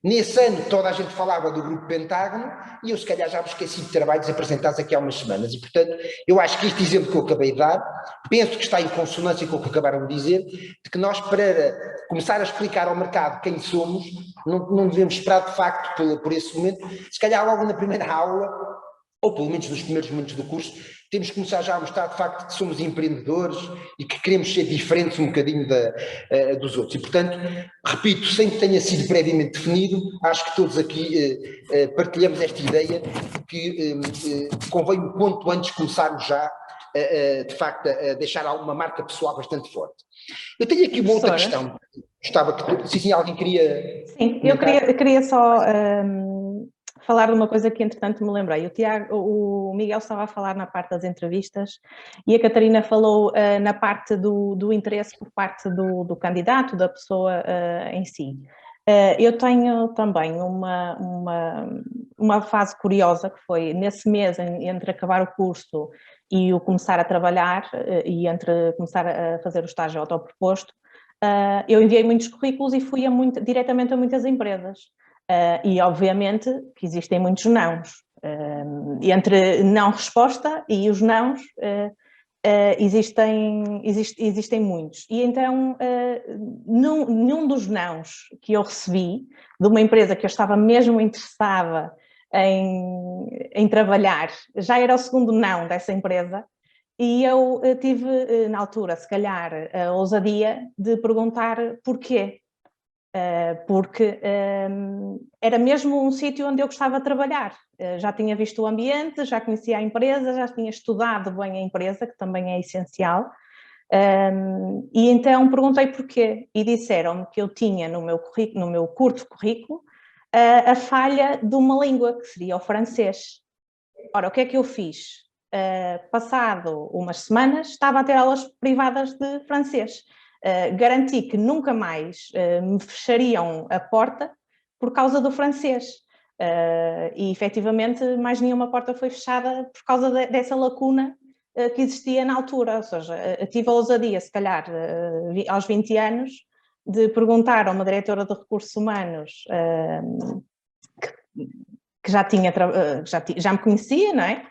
Nesse ano toda a gente falava do grupo Pentágono e eu se calhar já me esqueci de trabalhos apresentados aqui há umas semanas e portanto eu acho que este exemplo que eu acabei de dar, penso que está em consonância com o que acabaram de dizer, de que nós para começar a explicar ao mercado quem somos, não devemos esperar de facto por esse momento, se calhar logo na primeira aula, ou pelo menos nos primeiros momentos do curso, temos que começar já a mostrar de facto que somos empreendedores e que queremos ser diferentes um bocadinho dos outros. E, portanto, repito, sem que tenha sido previamente definido, acho que todos aqui partilhamos esta ideia que convém o quanto antes começarmos já, de facto, a deixar alguma marca pessoal bastante forte. Eu tenho aqui uma outra questão. Gostava que... Sim, alguém queria... Sim, eu queria só... falar de uma coisa que entretanto me lembrei. O Miguel estava a falar na parte das entrevistas e a Catarina falou na parte do interesse por parte do candidato, da pessoa em si. Eu tenho também uma fase curiosa que foi nesse mês entre acabar o curso e o começar a trabalhar e entre começar a fazer o estágio autoproposto, eu enviei muitos currículos e fui diretamente a muitas empresas. E obviamente que existem muitos nãos, entre não resposta e os nãos existem muitos. E então nenhum dos nãos que eu recebi de uma empresa que eu estava mesmo interessada em trabalhar, já era o segundo não dessa empresa, e eu tive na altura, se calhar, a ousadia de perguntar porquê. Porque era mesmo um sítio onde eu gostava de trabalhar. Já tinha visto o ambiente, já conhecia a empresa, já tinha estudado bem a empresa, que também é essencial, e então perguntei porquê, e disseram-me que eu tinha no meu curto currículo a falha de uma língua, que seria o francês. Ora, o que é que eu fiz? Passado umas semanas, estava a ter aulas privadas de francês. Garanti que nunca mais me fechariam a porta por causa do francês. E efetivamente mais nenhuma porta foi fechada por causa dessa lacuna que existia na altura. Ou seja, tive a ousadia, se calhar, aos 20 anos, de perguntar a uma diretora de recursos humanos que já me conhecia, não é?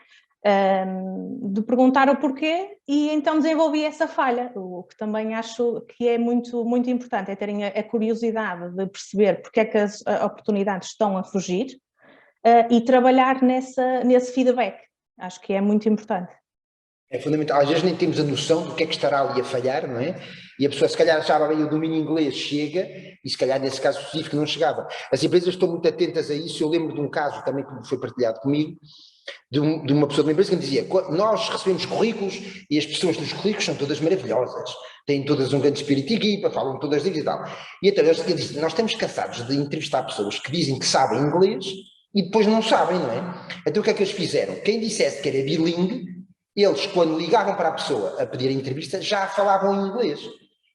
De perguntar o porquê e então desenvolvi essa falha, o que também acho que é muito, muito importante, é terem a curiosidade de perceber porque é que as oportunidades estão a fugir e trabalhar nesse feedback, acho que é muito importante. É fundamental. Às vezes nem temos a noção do que é que estará ali a falhar, não é? E a pessoa, se calhar, achava bem o domínio inglês, chega, e se calhar, nesse caso específico, não chegava. As empresas estão muito atentas a isso. Eu lembro de um caso também que foi partilhado comigo, de uma pessoa de uma empresa que me dizia: nós recebemos currículos e as pessoas nos currículos são todas maravilhosas, têm todas um grande espírito de equipa, falam todas de e tal. E então ele disse: nós estamos cansados de entrevistar pessoas que dizem que sabem inglês e depois não sabem, não é? Então o que é que eles fizeram? Quem dissesse que era bilingue, eles, quando ligavam para a pessoa a pedir a entrevista, já falavam em inglês.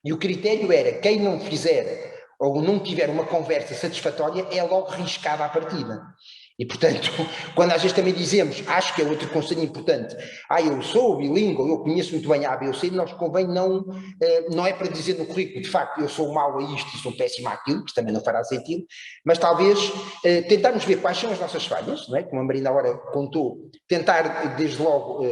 E o critério era: quem não fizer ou não tiver uma conversa satisfatória é logo riscado à partida. E, portanto, quando às vezes também dizemos, acho que é outro conselho importante, eu sou bilingue, ou eu conheço muito bem a A, B ou C, nós convém não é para dizer no currículo, de facto, eu sou mau a isto e sou péssimo àquilo, que também não fará sentido, mas talvez tentarmos ver quais são as nossas falhas, não é? Como a Marina agora contou, tentar desde logo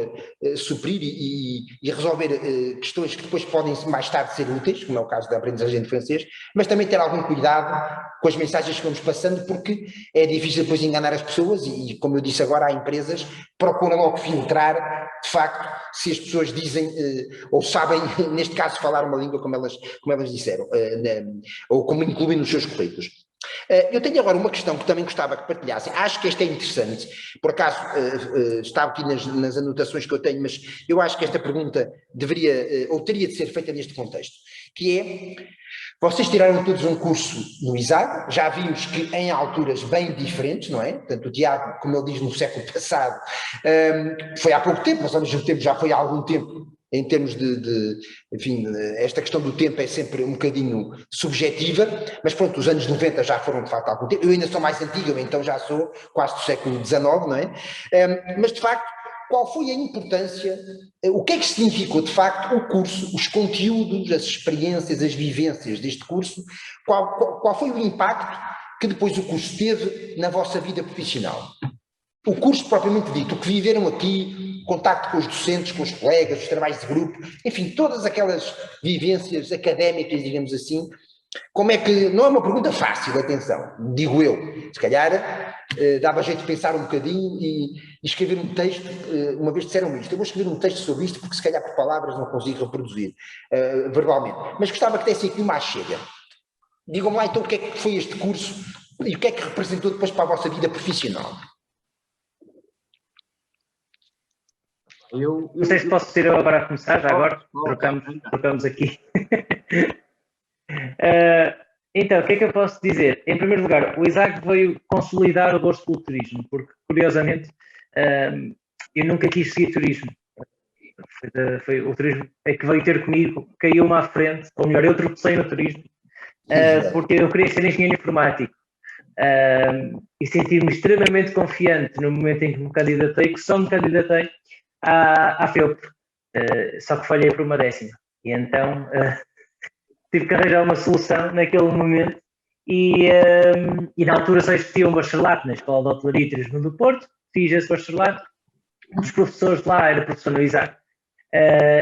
suprir e resolver questões que depois podem mais tarde ser úteis, como é o caso da aprendizagem de francês, mas também ter algum cuidado com as mensagens que vamos passando, porque é difícil depois enganar as pessoas e, como eu disse agora, há empresas que procuram logo filtrar, de facto, se as pessoas dizem ou sabem, neste caso, falar uma língua como elas disseram, ou como incluem nos seus currículos. Eu tenho agora uma questão que também gostava que partilhassem, acho que esta é interessante, por acaso estava aqui nas anotações que eu tenho, mas eu acho que esta pergunta deveria, ou teria de ser feita neste contexto, que é: vocês tiraram todos um curso no ISAG, já vimos que em alturas bem diferentes, não é? Portanto, o Tiago, como ele diz, no século passado, foi há pouco tempo, mas ao mesmo tempo já foi há algum tempo, em termos enfim, esta questão do tempo é sempre um bocadinho subjetiva, mas pronto, os anos 90 já foram de facto há algum tempo, eu ainda sou mais antigo, então já sou quase do século XIX, não é? Mas de facto, qual foi a importância, o que é que significou de facto o curso, os conteúdos, as experiências, as vivências deste curso, qual foi o impacto que depois o curso teve na vossa vida profissional? O curso propriamente dito, o que viveram aqui, contacto com os docentes, com os colegas, os trabalhos de grupo, enfim, todas aquelas vivências académicas, digamos assim. Como é que, não é uma pergunta fácil, atenção, digo eu, se calhar dava jeito de pensar um bocadinho e escrever um texto, uma vez disseram isto, eu vou escrever um texto sobre isto porque se calhar por palavras não consigo reproduzir verbalmente, mas gostava que desse aqui uma chega. Digam-me lá então o que é que foi este curso e o que é que representou depois para a vossa vida profissional. Não sei se posso ser eu agora a começar, já agora trocamos aqui. Então, o que é que eu posso dizer? Em primeiro lugar, o ISAG veio consolidar o gosto pelo turismo, porque, curiosamente, eu nunca quis seguir turismo. Foi o turismo é que veio ter comigo, caiu-me à frente, ou melhor, eu tropecei no turismo, porque eu queria ser engenheiro informático. E senti-me extremamente confiante no momento em que me candidatei, que só me candidatei à FEUP, só que falhei por uma 10ª. E então tive que arranjar uma solução naquele momento e na altura só existia um bacharelato na Escola de Hotelaria e Turismo do Porto, fiz esse bacharelato, um dos professores de lá era professor no ISAG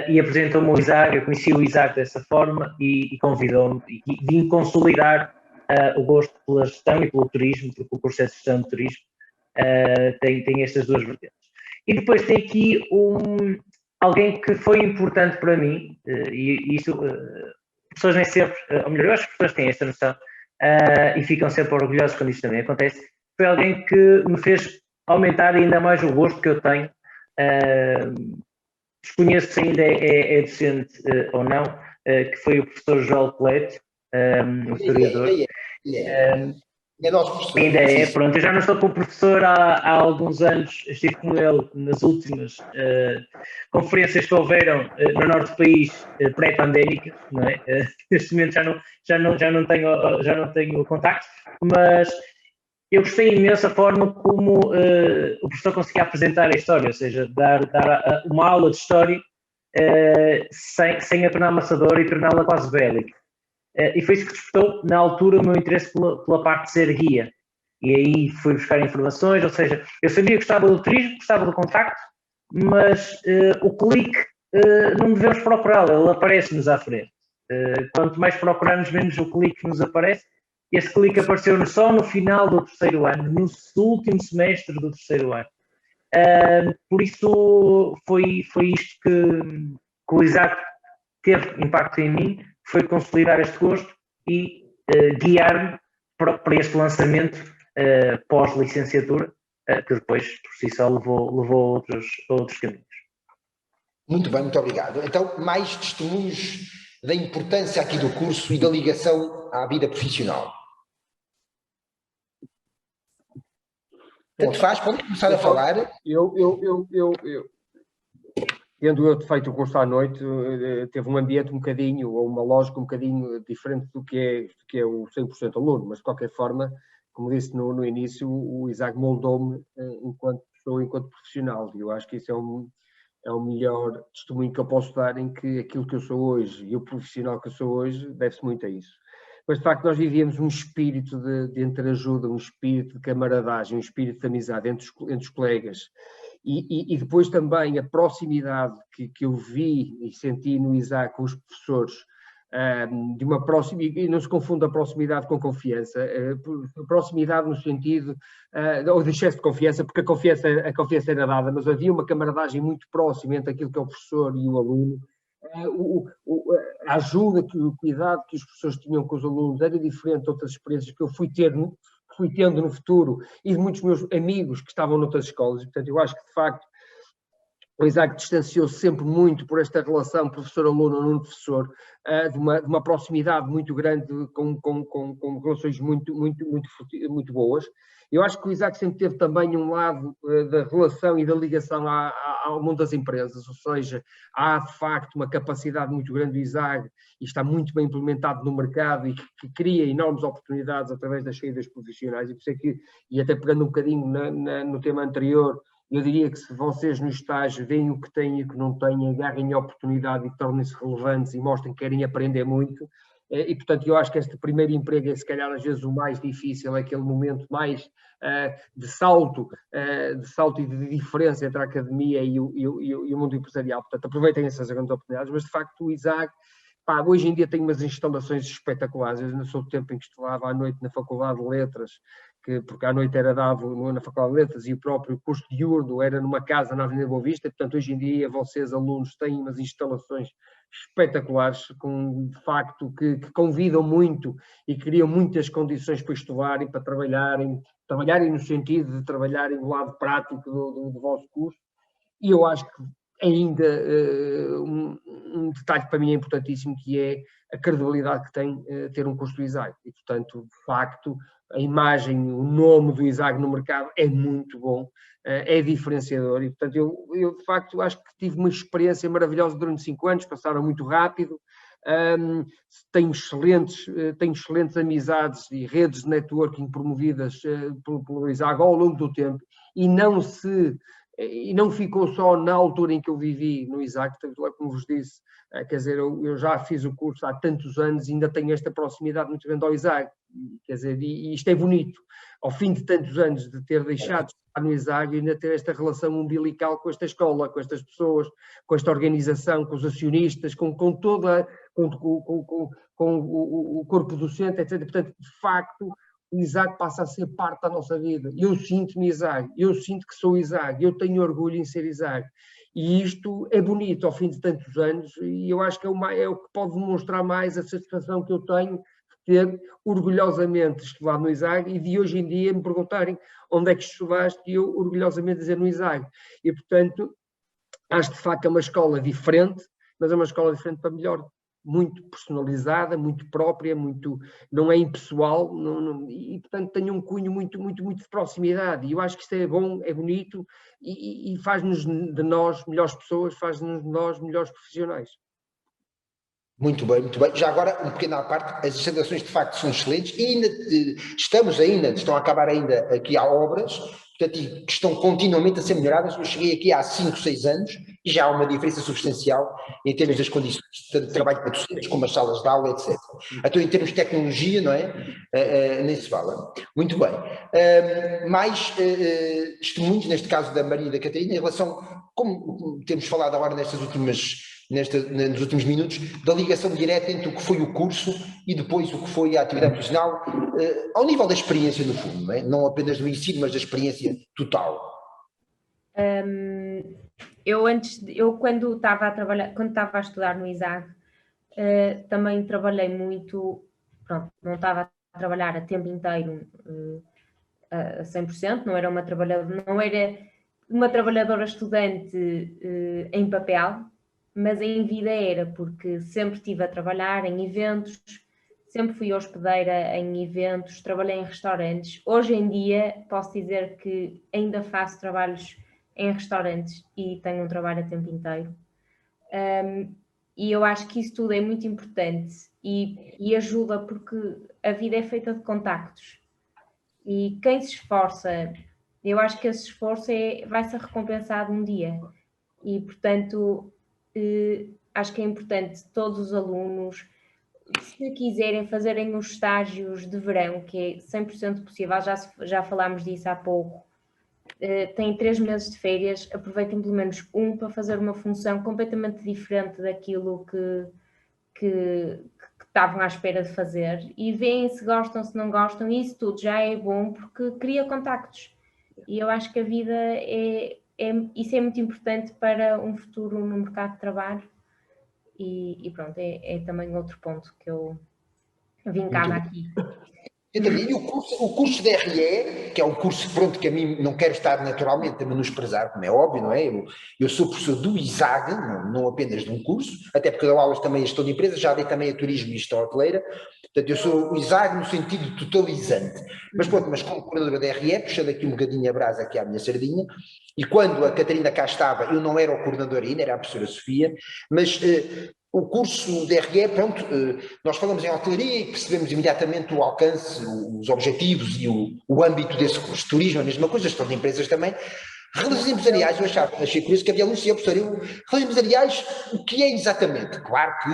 e apresentou-me o ISAG, eu conheci o ISAG dessa forma e convidou-me e vim consolidar o gosto pela gestão e pelo turismo, porque o curso é de gestão de turismo, tem estas duas vertentes. E depois tem aqui alguém que foi importante para mim, e isso, pessoas nem sempre, ou melhor, eu acho que as pessoas têm esta noção, e ficam sempre orgulhosos quando isto também acontece, foi alguém que me fez aumentar ainda mais o gosto que eu tenho. Desconheço se ainda é docente ou não, que foi o professor João Colete, o historiador. É nosso professor. Ainda é, pronto, eu já não estou com o professor há alguns anos, estive com ele nas últimas conferências que houveram no norte do país pré-pandémica, não é? Neste momento já não tenho contacto, mas eu gostei imenso da forma como o professor conseguia apresentar a história, ou seja, dar uma aula de história sem a tornar amassadora e torná-la quase bélica. E foi isso que despertou, na altura, o meu interesse pela parte de ser guia. E aí fui buscar informações, ou seja, eu sabia que gostava do turismo, gostava do contacto, mas o clique não devemos procurá-lo, ele aparece-nos à frente. Quanto mais procurarmos, menos o clique nos aparece. Esse clique apareceu só no final do terceiro ano, no último semestre do terceiro ano. Por isso foi isto que o Isaac teve impacto em mim, foi consolidar este gosto e guiar-me para este lançamento pós-licenciatura, que depois por si só levou a outros caminhos. Muito bem, muito obrigado. Então, mais testemunhos da importância aqui do curso e da ligação à vida profissional. Tanto faz, pode começar a falar. Tendo eu feito o curso à noite, teve um ambiente um bocadinho, ou uma lógica um bocadinho diferente do que é o 100% aluno, mas de qualquer forma, como disse no início, o Isaac moldou-me enquanto pessoa, enquanto profissional, e eu acho que isso é o melhor testemunho que eu posso dar em que aquilo que eu sou hoje e o profissional que eu sou hoje deve-se muito a isso. Mas, de facto, nós vivíamos um espírito de entreajuda, um espírito de camaradagem, um espírito de amizade entre os colegas. E depois também a proximidade que eu vi e senti no Isaac com os professores, de uma proximidade, e não se confunda a proximidade com confiança, proximidade no sentido, ou de excesso de confiança, porque a confiança era dada, mas havia uma camaradagem muito próxima entre aquilo que é o professor e o aluno. A ajuda, o cuidado que os professores tinham com os alunos era diferente de outras experiências que eu fui tendo no futuro e de muitos meus amigos que estavam noutras escolas. E, portanto, eu acho que, de facto, o Isaac distanciou-se sempre muito por esta relação professor-aluno, aluno-professor, de uma proximidade muito grande, com relações muito boas. Eu acho que o Isaac sempre teve também um lado da relação e da ligação ao mundo das empresas, ou seja, há de facto uma capacidade muito grande do Isaac e está muito bem implementado no mercado e que cria enormes oportunidades através das saídas profissionais, e por isso é que, e até pegando um bocadinho no tema anterior, eu diria que se vocês no estágio veem o que têm e o que não têm, agarrem a oportunidade e tornem-se relevantes e mostrem que querem aprender muito. E, portanto, eu acho que este primeiro emprego é, se calhar, às vezes o mais difícil, é aquele momento mais de salto e de diferença entre a academia e o mundo empresarial. Portanto, aproveitem essas grandes oportunidades, mas, de facto, o Isaac, hoje em dia tem umas instalações espetaculares. Eu não sou do tempo em que estudava à noite na Faculdade de Letras, porque à noite era dado na Faculdade de Letras e o próprio curso diurno era numa casa na Avenida Boa Vista. Portanto, hoje em dia, vocês, alunos, têm umas instalações espetaculares, de facto, que convidam muito e criam muitas condições para estudarem, para trabalharem no sentido de trabalharem no lado prático do vosso curso. E eu acho que ainda um detalhe que para mim é importantíssimo, que é a credibilidade que tem ter um curso do Isaac. E, portanto, de facto, a imagem, o nome do Isaac no mercado é muito bom, é diferenciador. E, portanto, eu de facto acho que tive uma experiência maravilhosa durante 5 anos, passaram muito rápido. Tenho excelentes amizades e redes de networking promovidas pelo Isaac ao longo do tempo, e não ficou só na altura em que eu vivi no Isaac, como vos disse, quer dizer, eu já fiz o curso há tantos anos e ainda tenho esta proximidade muito grande ao Isaac, quer dizer, e isto é bonito, ao fim de tantos anos de ter deixado de estar no Isaac, ainda ter esta relação umbilical com esta escola, com estas pessoas, com esta organização, com os acionistas, com o corpo docente, etc. Portanto, de facto, o Isaac passa a ser parte da nossa vida. Eu sinto-me Isaac, eu sinto que sou Isaac, eu tenho orgulho em ser Isaac. E isto é bonito ao fim de tantos anos, e eu acho que é o que pode demonstrar mais a satisfação que eu tenho de ter orgulhosamente estudado no Isaac e de hoje em dia me perguntarem onde é que estudaste e eu orgulhosamente dizer no Isaac. E, portanto, acho que de facto é uma escola diferente, mas é uma escola diferente para melhor, muito personalizada, muito própria, não é impessoal, e portanto tem um cunho muito de proximidade, e eu acho que isto é bom, é bonito, e faz-nos de nós melhores pessoas, faz-nos de nós melhores profissionais. Muito bem, muito bem. Já agora, um pequeno à parte, as instalações de facto são excelentes e estão a acabar ainda aqui há obras, portanto, que estão continuamente a ser melhoradas. Eu cheguei aqui há 5, 6 anos e já há uma diferença substancial em termos das condições de trabalho para docentes, como as salas de aula, etc. Então, em termos de tecnologia, não é? Nem se fala. Muito bem. Mais testemunhos, neste caso da Maria e da Catarina, em relação, como temos falado agora nos últimos minutos, da ligação direta entre o que foi o curso e depois o que foi a atividade profissional, ao nível da experiência, no fundo, não apenas do ensino, mas da experiência total. Eu quando estava a trabalhar, quando estava a estudar no ISAG, também trabalhei muito, pronto, não estava a trabalhar a tempo inteiro a 100%, não era uma trabalhadora estudante em papel, mas em vida era, porque sempre estive a trabalhar em eventos, sempre fui hospedeira em eventos, trabalhei em restaurantes. Hoje em dia posso dizer que ainda faço trabalhos em restaurantes e tenho um trabalho a tempo inteiro. E eu acho que isso tudo é muito importante e ajuda, porque a vida é feita de contactos. E quem se esforça, eu acho que esse esforço vai ser recompensado um dia. E, portanto, acho que é importante todos os alunos, se quiserem, fazerem os estágios de verão, que é 100% possível, já falámos disso há pouco. Têm 3 meses de férias, aproveitem pelo menos um para fazer uma função completamente diferente daquilo que estavam à espera de fazer, e veem se gostam, se não gostam, e isso tudo já é bom, porque cria contactos. E eu acho que a vida isso é muito importante para um futuro no mercado de trabalho. E pronto, é também outro ponto que eu vincava aqui. E o curso de RE, que é um curso, pronto, que a mim não quero estar naturalmente a menosprezar, como é óbvio, não é? Eu sou professor do ISAG, não apenas de um curso, até porque dou aulas também a gestão de empresas, já dei também a turismo e gestão hoteleira, portanto eu sou o ISAG no sentido totalizante. Mas pronto, mas como coordenadora da RE, puxando aqui um bocadinho a brasa aqui à minha sardinha, e quando a Catarina cá estava, eu não era o coordenador ainda, era a professora Sofia, mas o curso de RE, pronto, nós falamos em hotelaria e percebemos imediatamente o alcance, os objetivos e o âmbito desse curso. Turismo, a mesma coisa, gestão de empresas também. Relações empresariais, eu achei curioso que havia alunos, professor, relações empresariais, o que é exatamente? Claro que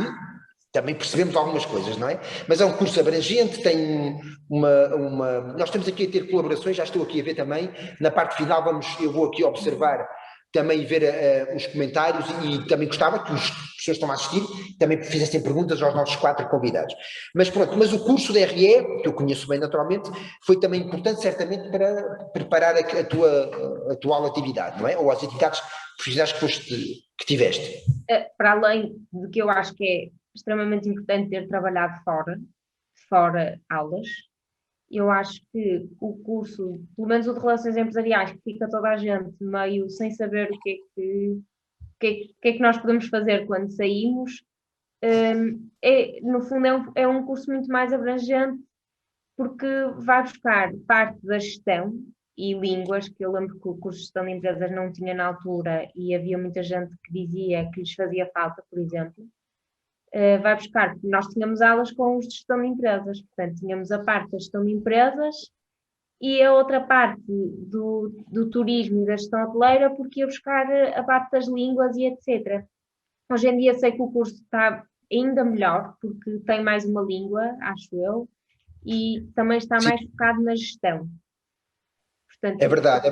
também percebemos algumas coisas, não é? Mas é um curso abrangente, tem nós estamos aqui a ter colaborações, já estou aqui a ver também, na parte final eu vou aqui observar também ver os comentários, e também gostava que os pessoas que estão a assistir também fizessem perguntas aos nossos 4 convidados. Mas pronto, mas o curso de RE, que eu conheço bem naturalmente, foi também importante certamente para preparar a tua atual atividade, não é? Ou as atividades profissionais que tiveste. Para além de que eu acho que é extremamente importante ter trabalhado fora aulas, eu acho que o curso, pelo menos o de Relações Empresariais, que fica toda a gente meio sem saber o que é que nós podemos fazer quando saímos, no fundo é um curso muito mais abrangente, porque vai buscar parte da gestão e línguas, que eu lembro que o curso de gestão de empresas não tinha na altura, e havia muita gente que dizia que lhes fazia falta, por exemplo. Vai buscar, porque nós tínhamos aulas com os de gestão de empresas, portanto tínhamos a parte da gestão de empresas e a outra parte do turismo e da gestão hoteleira, porque ia buscar a parte das línguas e etc. Hoje em dia sei que o curso está ainda melhor, porque tem mais uma língua, acho eu, e também está mais focado na gestão. Portanto, É verdade.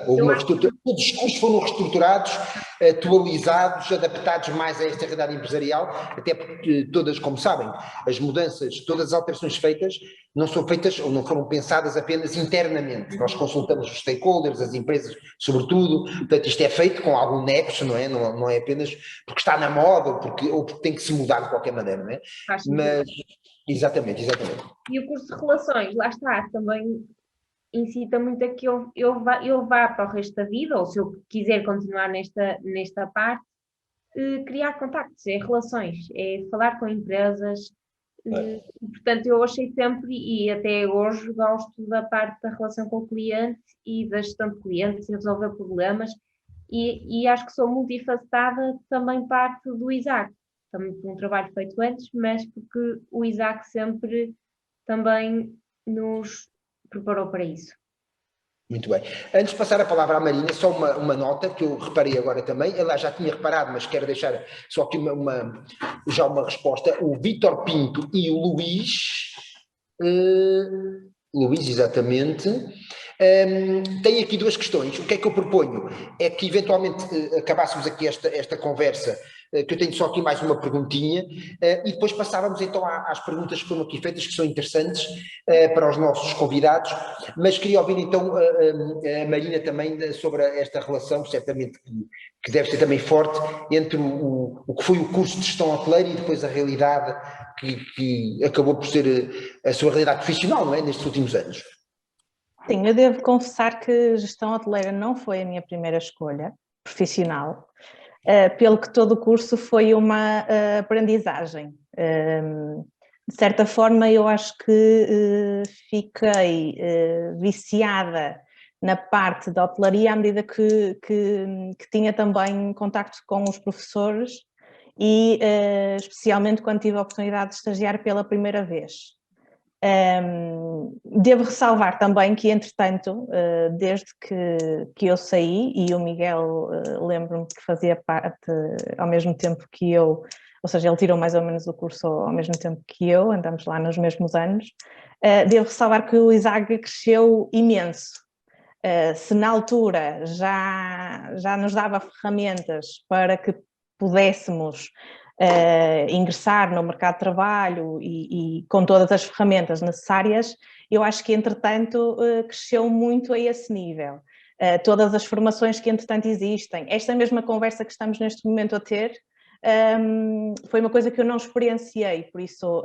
Todos os cursos foram reestruturados, atualizados, adaptados mais a esta realidade empresarial, até porque todas, como sabem, as mudanças, todas as alterações feitas, não são feitas ou não foram pensadas apenas internamente. Nós consultamos os stakeholders, as empresas, sobretudo, portanto isto é feito com algum nexo, não é? Não é apenas porque está na moda ou porque tem que se mudar de qualquer maneira, não é? Mas, exatamente. E o curso de Relações, lá está, também incita muito a que eu vá para o resto da vida, ou se eu quiser continuar nesta parte, criar contactos, relações, falar com empresas. Portanto, eu achei sempre, e até hoje gosto da parte da relação com o cliente e da gestão de clientes e resolver problemas, e acho que sou multifacetada, também parte do ISAC, também por um trabalho feito antes, mas porque o ISAC sempre também nos preparou para isso. Muito bem. Antes de passar a palavra à Marina, só uma nota que eu reparei agora também, ela já tinha reparado, mas quero deixar só aqui já uma resposta. O Vítor Pinto e o Luís, exatamente, têm aqui 2 questões. O que é que eu proponho? É que eventualmente acabássemos aqui esta conversa que eu tenho só aqui mais uma perguntinha, e depois passávamos então às perguntas que foram aqui feitas, que são interessantes para os nossos convidados, mas queria ouvir então a Marina também sobre esta relação, certamente que deve ser também forte, entre o que foi o curso de gestão hoteleira e depois a realidade que acabou por ser a sua realidade profissional, não é, nestes últimos anos. Sim, eu devo confessar que gestão hoteleira não foi a minha primeira escolha profissional, pelo que todo o curso foi uma aprendizagem. De certa forma, eu acho que fiquei viciada na parte da hotelaria à medida que tinha também contacto com os professores e especialmente quando tive a oportunidade de estagiar pela primeira vez. Devo ressalvar também que, entretanto, desde que eu saí, e o Miguel, lembro-me que fazia parte ao mesmo tempo que eu, ou seja, ele tirou mais ou menos o curso ao mesmo tempo que eu, andamos lá nos mesmos anos, devo ressalvar que o ISAG cresceu imenso. Se na altura já nos dava ferramentas para que pudéssemos ingressar no mercado de trabalho e com todas as ferramentas necessárias, eu acho que entretanto cresceu muito a esse nível. Todas as formações que entretanto existem, esta mesma conversa que estamos neste momento a ter, foi uma coisa que eu não experienciei, por isso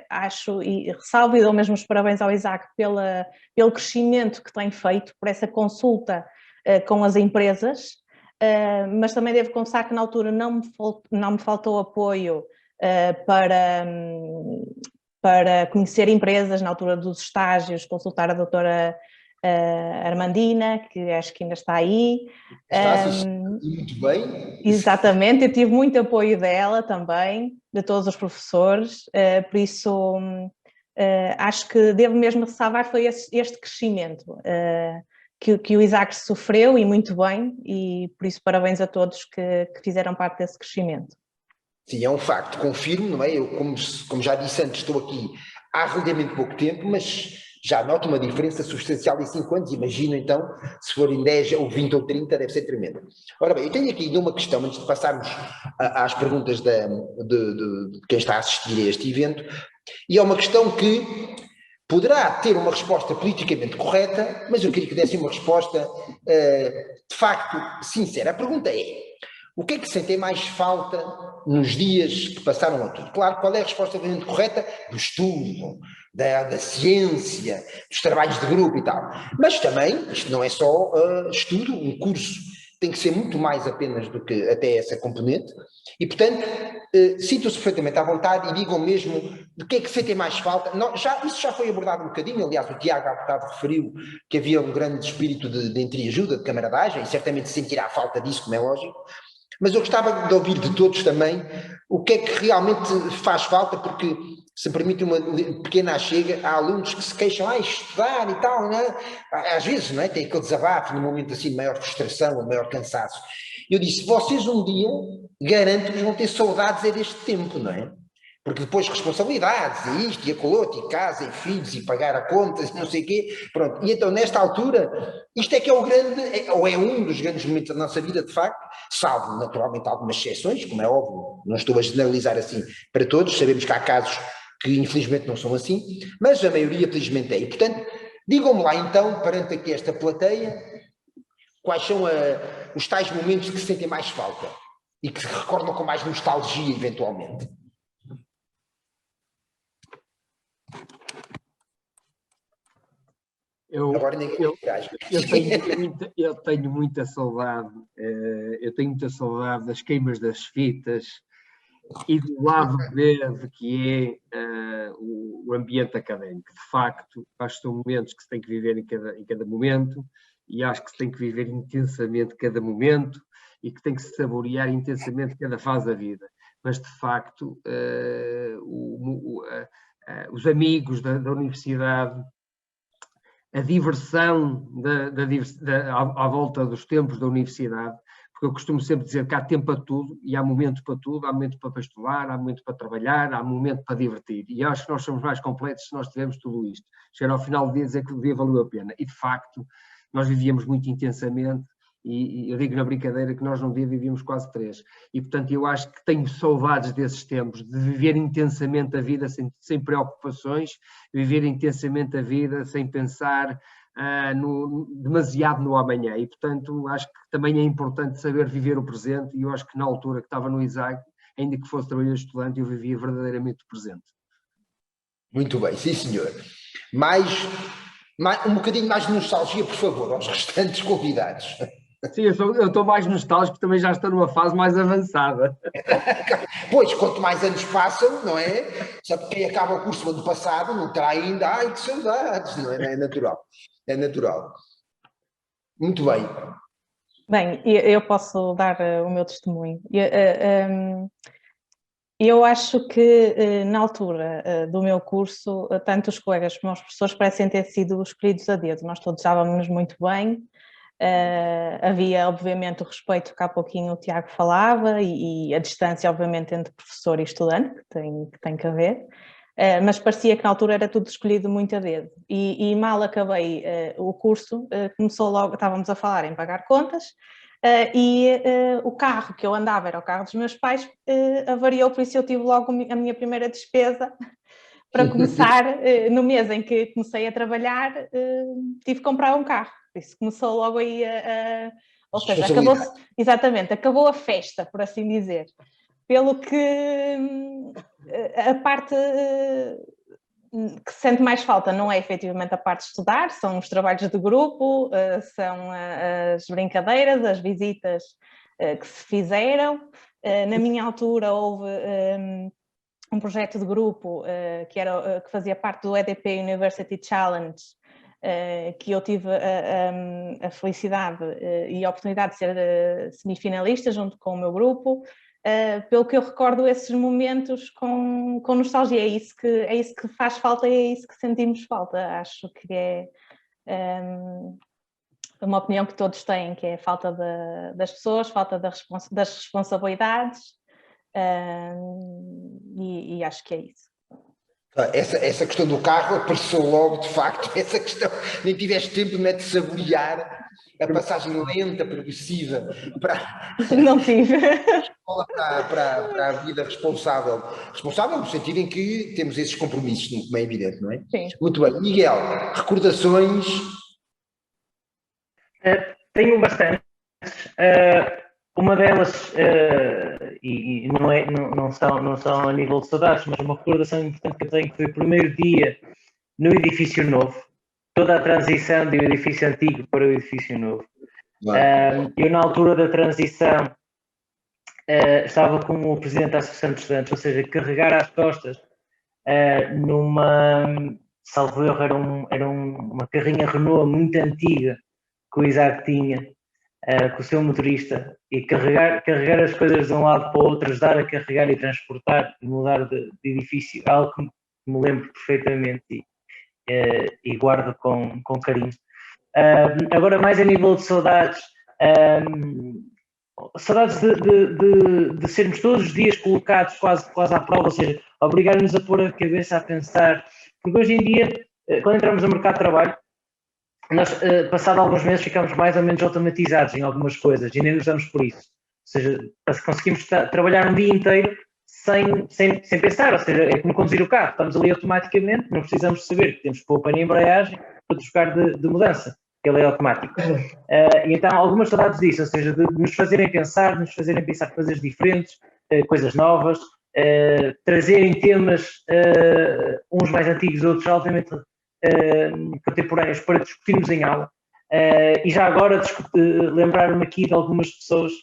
acho e ressalvo e dou mesmo os parabéns ao Isaac pelo crescimento que tem feito, por essa consulta com as empresas. Mas também devo confessar que na altura não me faltou apoio para conhecer empresas, na altura dos estágios, consultar a doutora Armandina, que acho que ainda está aí. Está muito bem. Exatamente, eu tive muito apoio dela também, de todos os professores, por isso acho que devo mesmo ressalvar foi este crescimento que o Isaac sofreu, e muito bem, e por isso parabéns a todos que fizeram parte desse crescimento. Sim, é um facto, confirmo, não é? Eu, como já disse antes, estou aqui há relativamente pouco tempo, mas já noto uma diferença substancial em 5 anos, imagino então, se for em 10 ou 20 ou 30, deve ser tremendo. Ora bem, eu tenho aqui uma questão, antes de passarmos às perguntas de quem está a assistir a este evento, e é uma questão que poderá ter uma resposta politicamente correta, mas eu queria que desse uma resposta de facto sincera. A pergunta é: o que é que sentem mais falta nos dias que passaram a tudo? Claro, qual é a resposta realmente correta? Do estudo, da ciência, dos trabalhos de grupo e tal. Mas também, isto não é só estudo, um curso tem que ser muito mais apenas do que até essa componente, e portanto, sintam-se perfeitamente à vontade e digam mesmo de que é que sentem mais falta. Isso já foi abordado um bocadinho, aliás o Tiago há bocado referiu que havia um grande espírito de entreajuda, de camaradagem, e certamente sentirá a falta disso, como é lógico. Mas eu gostava de ouvir de todos também o que é que realmente faz falta, porque, se me permite uma pequena chega, há alunos que se queixam, estudar e tal, não é? Às vezes, não é? Tem aquele desabafo, num momento assim de maior frustração, ou maior cansaço. Eu disse, vocês um dia, garanto que vão ter saudades deste tempo, não é? Porque depois responsabilidades, e isto, e aquilo outro, e casa, e filhos, e pagar a contas, e não sei o quê, pronto. E então, nesta altura, isto é que é o grande, ou é um dos grandes momentos da nossa vida, de facto, salvo naturalmente algumas exceções, como é óbvio, não estou a generalizar assim para todos, sabemos que há casos que infelizmente não são assim, mas a maioria felizmente é. E portanto, digam-me lá então, perante aqui esta plateia, quais são os tais momentos que sentem mais falta e que se recordam com mais nostalgia, eventualmente. Eu tenho muita saudade, das queimas das fitas e do lado verde que é o ambiente académico. De facto, acho que são momentos que se tem que viver em cada momento, e acho que se tem que viver intensamente cada momento e que tem que se saborear intensamente cada fase da vida. Mas, de facto, os amigos da universidade, a diversão à volta dos tempos da universidade, porque eu costumo sempre dizer que há tempo para tudo, e há momento para tudo, há momento para estudar, há momento para trabalhar, há momento para divertir, e acho que nós somos mais completos se nós tivermos tudo isto. Chegar ao final do dia dizer que o dia valeu a pena, e de facto nós vivíamos muito intensamente, e eu digo na brincadeira que nós num dia vivíamos quase 3. E, portanto, eu acho que tenho saudades desses tempos, de viver intensamente a vida sem preocupações, viver intensamente a vida sem pensar demasiado no amanhã. E, portanto, acho que também é importante saber viver o presente, e eu acho que na altura que estava no ISAG, ainda que fosse trabalhador estudante, eu vivia verdadeiramente o presente. Muito bem, sim senhor. Um bocadinho mais de nostalgia, por favor, aos restantes convidados. Sim, eu estou mais nostálgico, também já estou numa fase mais avançada. Pois, quanto mais anos passam, não é? Sabe, quem acaba o curso do ano passado não terá ainda, ai, que saudades, não é? É natural. É natural. Muito bem. Bem, eu posso dar o meu testemunho. Eu acho que na altura do meu curso, tanto os colegas como os professores parecem ter sido escolhidos a dedo. Nós todos estávamos muito bem. Havia, obviamente, o respeito que há pouquinho o Tiago falava e a distância, obviamente, entre professor e estudante, que tem que haver, mas parecia que na altura era tudo escolhido muito a dedo. E mal acabei o curso, começou logo, estávamos a falar em pagar contas, o carro que eu andava era o carro dos meus pais, avariou, por isso eu tive logo a minha primeira despesa. Para começar, no mês em que comecei a trabalhar, tive que comprar um carro. Isso começou logo aí ou seja, acabou a festa, por assim dizer. Pelo que a parte que se sente mais falta não é efetivamente a parte de estudar, são os trabalhos de grupo, são as brincadeiras, as visitas que se fizeram. Na minha altura houve um projeto de grupo que fazia parte do EDP University Challenge, que eu tive a felicidade e a oportunidade de ser semifinalista junto com o meu grupo. Pelo que eu recordo esses momentos com nostalgia, é isso que faz falta e é isso que sentimos falta. Acho que é uma opinião que todos têm, que é a falta das pessoas, falta das responsabilidades, e acho que é isso. Essa questão do carro apareceu logo, de facto, essa questão, nem tiveste tempo de saborear a passagem lenta, progressiva para... Não tive. Para a vida responsável. Responsável no sentido em que temos esses compromissos, como é evidente, não é? Sim. Muito bem. Miguel, recordações? Tenho bastantes. Uma delas, e não são a nível de saudades, mas uma recordação importante que eu tenho, que foi o primeiro dia no edifício novo, toda a transição do edifício antigo para o edifício novo. Eu, na altura da transição, estava como o presidente da Associação de Estudantes, ou seja, carregar às costas salvo erro, era uma carrinha Renault muito antiga que o Isaac tinha, com o seu motorista, e carregar as coisas de um lado para o outro, ajudar a carregar e transportar e mudar de edifício, algo que me lembro perfeitamente e guardo com carinho. Agora, mais a nível de saudades, saudades de sermos todos os dias colocados quase à prova, ou seja, obrigar-nos a pôr a cabeça a pensar, porque hoje em dia, quando entramos no mercado de trabalho, nós, passado alguns meses, ficamos mais ou menos automatizados em algumas coisas e nem nos damos por isso. Ou seja, conseguimos trabalhar um dia inteiro sem pensar, ou seja, é como conduzir o carro, estamos ali automaticamente, não precisamos saber que temos que pôr o pano de embreagem para trocar de mudança, que ele é automático. E então, algumas saudades disso, ou seja, de nos fazerem pensar coisas diferentes, coisas novas, trazerem temas, uns mais antigos, outros altamente contemporâneos, para discutirmos em aula. E já agora lembrar-me aqui de algumas pessoas,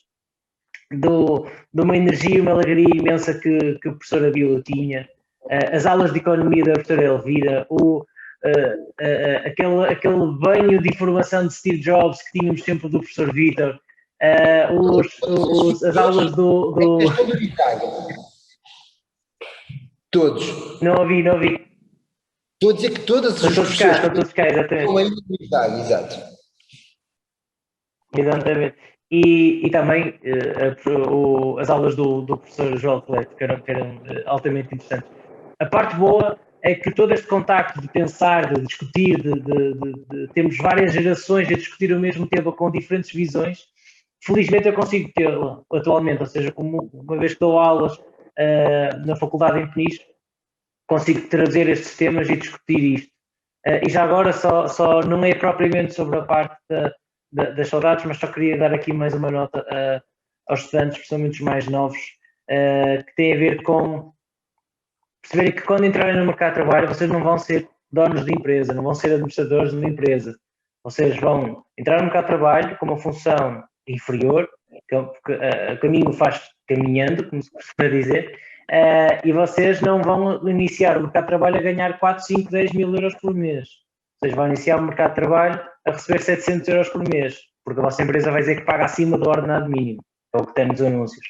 de uma energia, uma alegria imensa que a professora Bila tinha, as aulas de economia da professora Elvira, aquele banho de informação de Steve Jobs que tínhamos sempre do professor Vítor, as aulas do... Todos. Não ouvi. Estou a dizer que todas as pessoas... Estão todos cá, exatamente. Exatamente. E também as aulas do professor João Colete, que eram altamente interessantes. A parte boa é que todo este contacto de pensar, de discutir, de termos várias gerações a discutir o mesmo tema com diferentes visões, felizmente eu consigo tê-lo atualmente, ou seja, como uma vez que dou aulas na faculdade em Peniche, consigo trazer estes temas e discutir isto. E já agora só não é propriamente sobre a parte das saudades, mas só queria dar aqui mais uma nota aos estudantes, principalmente os mais novos, que tem a ver com perceberem que quando entrarem no mercado de trabalho, vocês não vão ser donos de empresa, não vão ser administradores de uma empresa. Vocês vão entrar no mercado de trabalho com uma função inferior, porque o caminho faz caminhando, como se costuma dizer, e vocês não vão iniciar o mercado de trabalho a ganhar 4, 5, 10 mil euros por mês. Vocês vão iniciar o mercado de trabalho a receber 700 euros por mês, porque a vossa empresa vai dizer que paga acima do ordenado mínimo, é o que tem nos anúncios.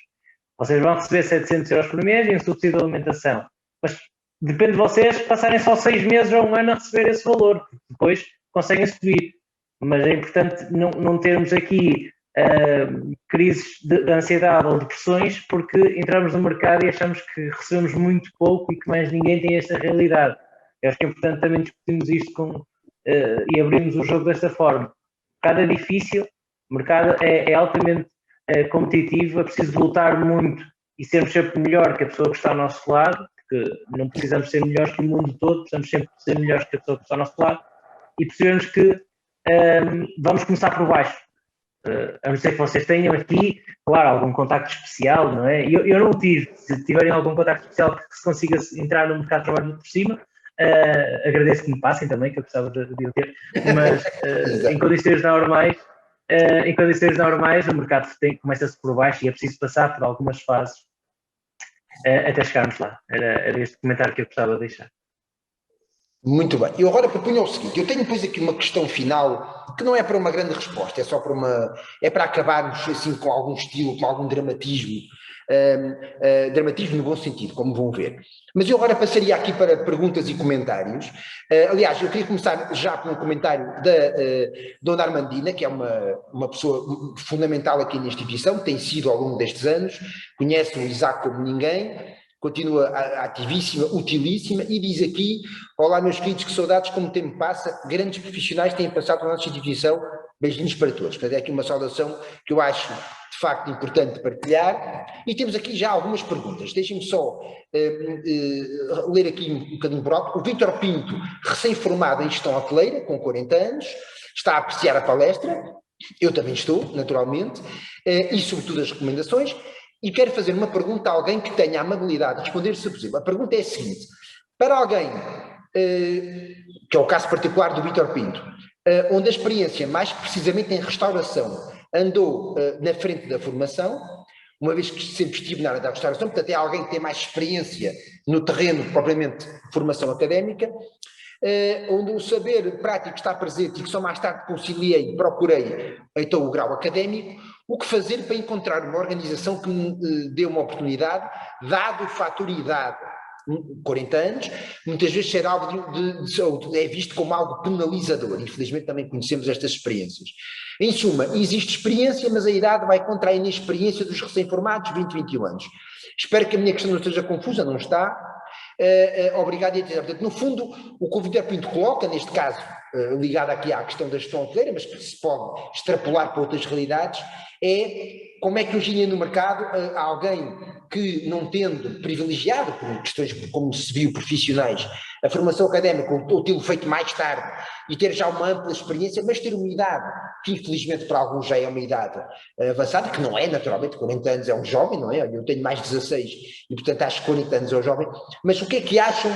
Vocês vão receber 700 euros por mês e um subsídio de alimentação. Mas depende de vocês passarem só 6 meses ou 1 ano a receber esse valor, porque depois conseguem subir. Mas é importante não termos aqui crises de ansiedade ou depressões, porque entramos no mercado e achamos que recebemos muito pouco e que mais ninguém tem esta realidade. Eu acho que é importante também discutirmos isto e abrirmos o jogo desta forma. O mercado é difícil, o mercado é altamente competitivo, é preciso lutar muito e sermos sempre melhor que a pessoa que está ao nosso lado, porque não precisamos ser melhores que o mundo todo, precisamos sempre ser melhores que a pessoa que está ao nosso lado, e percebemos que vamos começar por baixo. A não ser que vocês tenham aqui, claro, algum contacto especial, não é? Eu não o tive. Se tiverem algum contacto especial que se consiga entrar no mercado de trabalho por cima, agradeço que me passem também, que eu gostava de o ter, mas em condições normais, o mercado começa-se por baixo e é preciso passar por algumas fases até chegarmos lá. Era este comentário que eu gostava de deixar. Muito bem. Eu agora proponho o seguinte, eu tenho depois aqui uma questão final, que não é para uma grande resposta, é só para acabarmos assim com algum estilo, com algum dramatismo, dramatismo no bom sentido, como vão ver. Mas eu agora passaria aqui para perguntas e comentários. Aliás, eu queria começar já com um comentário da Dona Armandina, que é uma pessoa fundamental aqui na instituição, tem sido ao longo destes anos, conhece o Isaac como ninguém, continua ativíssima, utilíssima, e diz aqui: olá meus queridos, que saudades, como o tempo passa, grandes profissionais têm passado pela nossa instituição, beijinhos para todos. Portanto, é aqui uma saudação que eu acho de facto importante partilhar, e temos aqui já algumas perguntas. Deixem-me só ler aqui um bocadinho por alto. O Vítor Pinto, recém-formado em gestão hoteleira, com 40 anos, está a apreciar a palestra, eu também estou, naturalmente, e sobretudo as recomendações. E quero fazer uma pergunta a alguém que tenha a amabilidade de responder, se possível. A pergunta é a seguinte: para alguém, que é o caso particular do Vítor Pinto, onde a experiência, mais precisamente em restauração, andou na frente da formação, uma vez que sempre estive na área da restauração, portanto é alguém que tem mais experiência no terreno, propriamente formação académica, onde o saber prático está presente e que só mais tarde conciliei e procurei então o grau académico. O que fazer para encontrar uma organização que me dê uma oportunidade, dado o fator idade, 40 anos, muitas vezes ser algo é visto como algo penalizador. Infelizmente também conhecemos estas experiências. Em suma, existe experiência, mas a idade vai contra a inexperiência dos recém-formados, 20, 21 anos. Espero que a minha questão não esteja confusa, não está. Obrigado. Portanto, no fundo, o que o Vítor Pinto coloca, neste caso, ligado aqui à questão da gestão hoteleira, mas que se pode extrapolar para outras realidades, é como é que hoje em dia no mercado alguém que, não tendo privilegiado, por questões como se viu profissionais, a formação académica, ou tê-lo feito mais tarde e ter já uma ampla experiência, mas ter uma idade que infelizmente para alguns já é uma idade avançada, que não é naturalmente, 40 anos é um jovem, não é? Eu tenho mais de 16 e portanto acho que 40 anos é um jovem, mas o que é que acham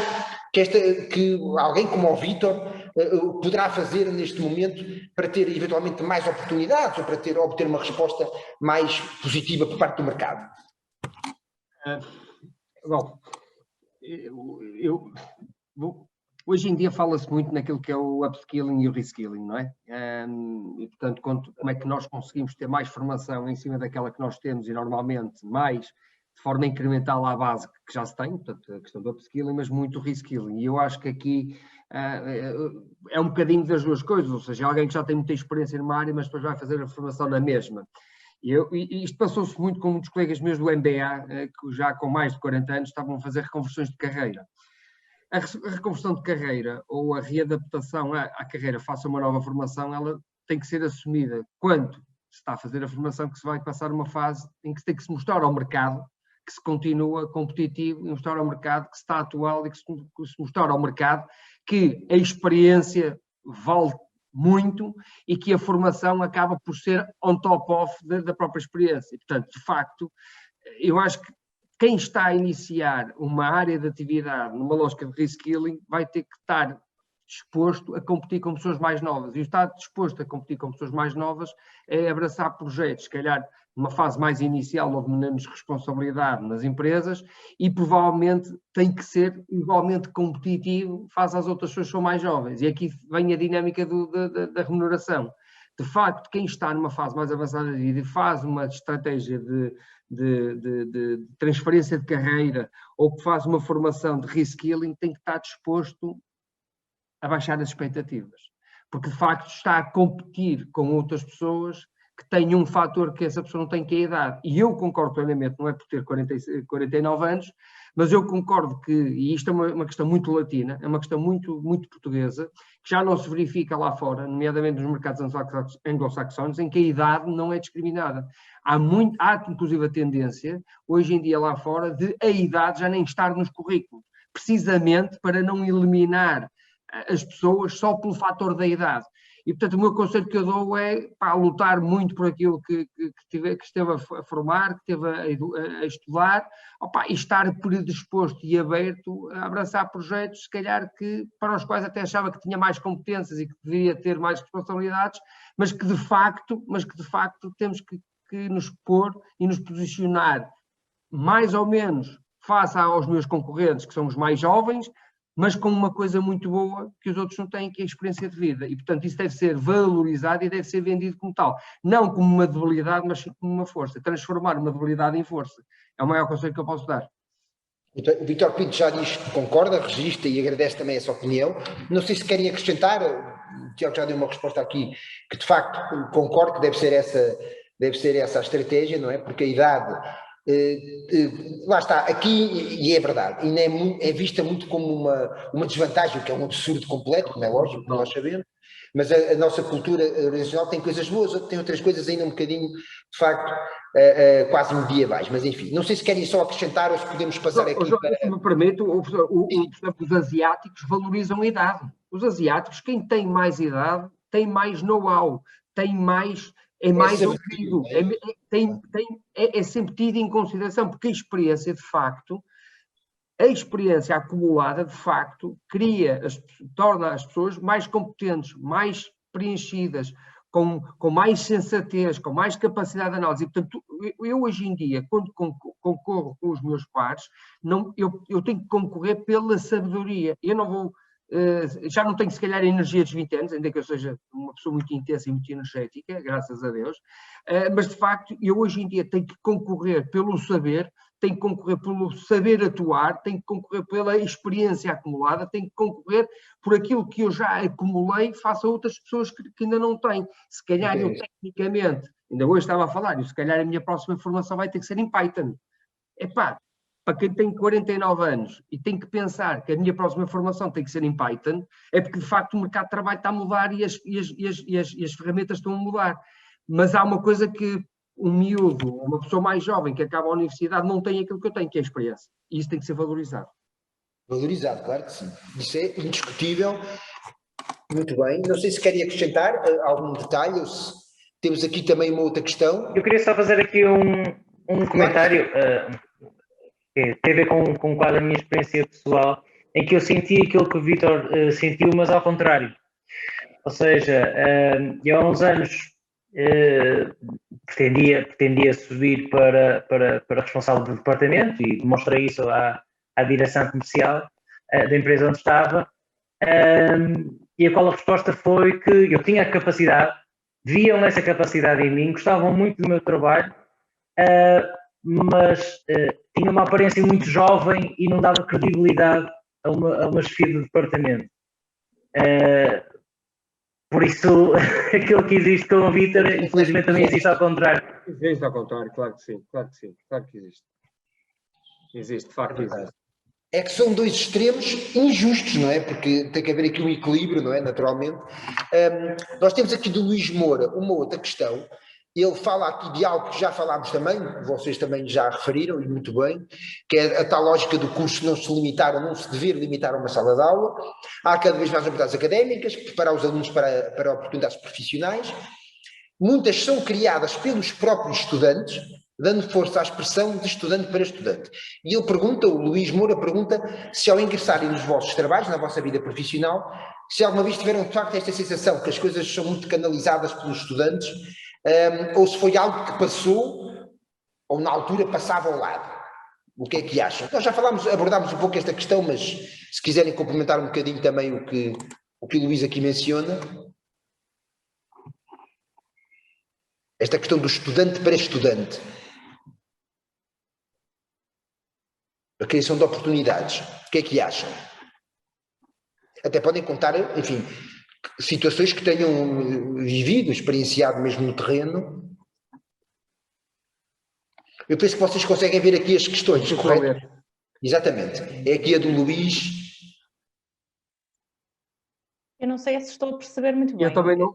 que alguém como o Vítor poderá fazer neste momento para ter eventualmente mais oportunidades ou para obter uma resposta mais positiva por parte do mercado? Bom, hoje em dia fala-se muito naquilo que é o upskilling e o reskilling, não é? E portanto, como é que nós conseguimos ter mais formação em cima daquela que nós temos e normalmente mais de forma incremental à base que já se tem, portanto a questão do upskilling, mas muito reskilling. E eu acho que aqui é um bocadinho das duas coisas, ou seja, alguém que já tem muita experiência numa área, mas depois vai fazer a formação na mesma. E isto passou-se muito com muitos colegas meus do MBA, que já com mais de 40 anos estavam a fazer reconversões de carreira. a reconversão de carreira ou a readaptação à carreira face a uma nova formação, ela tem que ser assumida quando se está a fazer a formação, que se vai passar uma fase em que se tem que se mostrar ao mercado que se continua competitivo, e mostrar ao mercado que se está atual e que se mostrar ao mercado que a experiência vale muito e que a formação acaba por ser on top of da própria experiência. Portanto, de facto, eu acho que quem está a iniciar uma área de atividade numa lógica de reskilling vai ter que estar disposto a competir com pessoas mais novas. E estar disposto a competir com pessoas mais novas é abraçar projetos, se calhar numa fase mais inicial, logo menos responsabilidade nas empresas, e provavelmente tem que ser igualmente competitivo face às outras pessoas que são mais jovens. E aqui vem a dinâmica da remuneração. De facto, quem está numa fase mais avançada da vida e faz uma estratégia de transferência de carreira ou que faz uma formação de reskilling tem que estar disposto a baixar as expectativas. Porque, de facto, está a competir com outras pessoas que têm um fator que essa pessoa não tem, que é a idade. E eu concordo plenamente, não é por ter 49 anos, mas eu concordo que, e isto é uma questão muito latina, é uma questão muito, muito portuguesa, que já não se verifica lá fora, nomeadamente nos mercados anglo-saxónicos, em que a idade não é discriminada. Há inclusive a tendência, hoje em dia lá fora, de a idade já nem estar nos currículos, precisamente para não eliminar as pessoas só pelo fator da idade. E, portanto, o meu conselho que eu dou é lutar muito por aquilo que esteve a formar, que esteve a estudar, e estar predisposto e aberto a abraçar projetos, se calhar, para os quais até achava que tinha mais competências e que deveria ter mais responsabilidades, mas que de facto temos que nos pôr e nos posicionar mais ou menos face aos meus concorrentes, que são os mais jovens, mas com uma coisa muito boa que os outros não têm, que é a experiência de vida. E, portanto, isso deve ser valorizado e deve ser vendido como tal. Não como uma debilidade, mas como uma força. Transformar uma debilidade em força. É o maior conselho que eu posso dar. O Vítor Pinto já diz que concorda, registra e agradece também essa opinião. Não sei se querem acrescentar, o Tiago já deu uma resposta aqui, que de facto concordo que deve ser essa a estratégia, não é? Porque a idade... lá está, aqui, e é verdade, ainda é vista muito como uma desvantagem, o que é um absurdo completo, como é lógico, como nós sabemos, mas a nossa cultura original tem coisas boas, tem outras coisas ainda um bocadinho, de facto, quase medievais, mas enfim, não sei se querem só acrescentar ou se podemos passar aqui para... Se me permite, os asiáticos valorizam a idade. Os asiáticos, quem tem mais idade, tem mais know-how, tem mais... É mais ouvido, é sempre tido em consideração, porque a experiência, de facto, a experiência acumulada, de facto, torna as pessoas mais competentes, mais preenchidas, com mais sensatez, com mais capacidade de análise. E, portanto, eu hoje em dia, quando concorro com os meus pares, eu tenho que concorrer pela sabedoria. Eu não vou... já não tenho, se calhar, a energia dos 20 anos, ainda que eu seja uma pessoa muito intensa e muito energética, graças a Deus, mas, de facto, eu hoje em dia tenho que concorrer pelo saber, tenho que concorrer pelo saber atuar, tenho que concorrer pela experiência acumulada, tenho que concorrer por aquilo que eu já acumulei face a outras pessoas que ainda não têm. Se calhar eu, tecnicamente, ainda hoje estava a falar, se calhar a minha próxima formação vai ter que ser em Python. Para quem tem 49 anos e tem que pensar que a minha próxima formação tem que ser em Python, é porque, de facto, o mercado de trabalho está a mudar e as ferramentas estão a mudar. Mas há uma coisa que um miúdo, uma pessoa mais jovem que acaba a universidade, não tem aquilo que eu tenho, que é a experiência. E isso tem que ser valorizado. Valorizado, claro que sim. Isso é indiscutível. Muito bem. Não sei se querem acrescentar algum detalhe. Temos aqui também uma outra questão. Eu queria só fazer aqui um comentário... que tem a ver com um quadro da minha experiência pessoal, em que eu senti aquilo que o Vítor sentiu, mas ao contrário. Ou seja, eu há uns anos pretendia subir para responsável do departamento e demonstrei isso à direção comercial da empresa onde estava, e a qual a resposta foi que eu tinha a capacidade, viam essa capacidade em mim, gostavam muito do meu trabalho, mas tinha uma aparência muito jovem e não dava credibilidade a uma chefia do departamento. Por isso, aquilo que existe com o Vítor, infelizmente também existe ao contrário. Existe ao contrário, claro que sim, claro que sim, claro que existe. Existe, de facto existe. é que são dois extremos injustos, não é? Porque tem que haver aqui um equilíbrio, não é? Naturalmente. Nós temos aqui do Luís Moura uma outra questão. Ele fala aqui de algo que já falámos também, vocês também já referiram, e muito bem, que é a tal lógica do curso não se limitar, ou não se dever limitar a uma sala de aula. Há cada vez mais oportunidades académicas, preparar os alunos para oportunidades profissionais. Muitas são criadas pelos próprios estudantes, dando força à expressão de estudante para estudante. E ele pergunta, o Luís Moura pergunta, se ao ingressarem nos vossos trabalhos, na vossa vida profissional, se alguma vez tiveram de facto esta sensação que as coisas são muito canalizadas pelos estudantes, ou se foi algo que passou, ou na altura passava ao lado. O que é que acham? Nós já abordámos um pouco esta questão, mas se quiserem complementar um bocadinho também o que o Luís aqui menciona. Esta questão do estudante para estudante. A criação de oportunidades. O que é que acham? Até podem contar, enfim, situações que tenham vivido, experienciado mesmo no terreno. Eu penso que vocês conseguem ver aqui as questões, correto? Exatamente. É aqui a do Luís. Eu não sei se estou a perceber muito bem. Eu também não,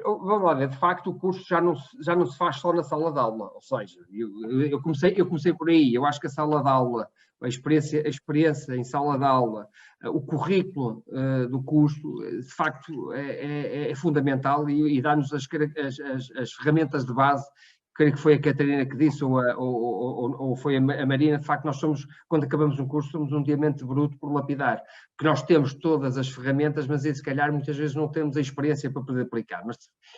vamos lá ver, de facto o curso já não se faz só na sala de aula, ou seja, eu comecei por aí. Eu acho que a sala de aula, a experiência em sala de aula, o currículo do curso, de facto é fundamental e dá-nos as ferramentas de base. Creio que foi a Catarina que disse, ou foi a Marina. De facto, nós somos, quando acabamos um curso, somos um diamante bruto por lapidar, porque nós temos todas as ferramentas, mas se calhar muitas vezes não temos a experiência para poder aplicar.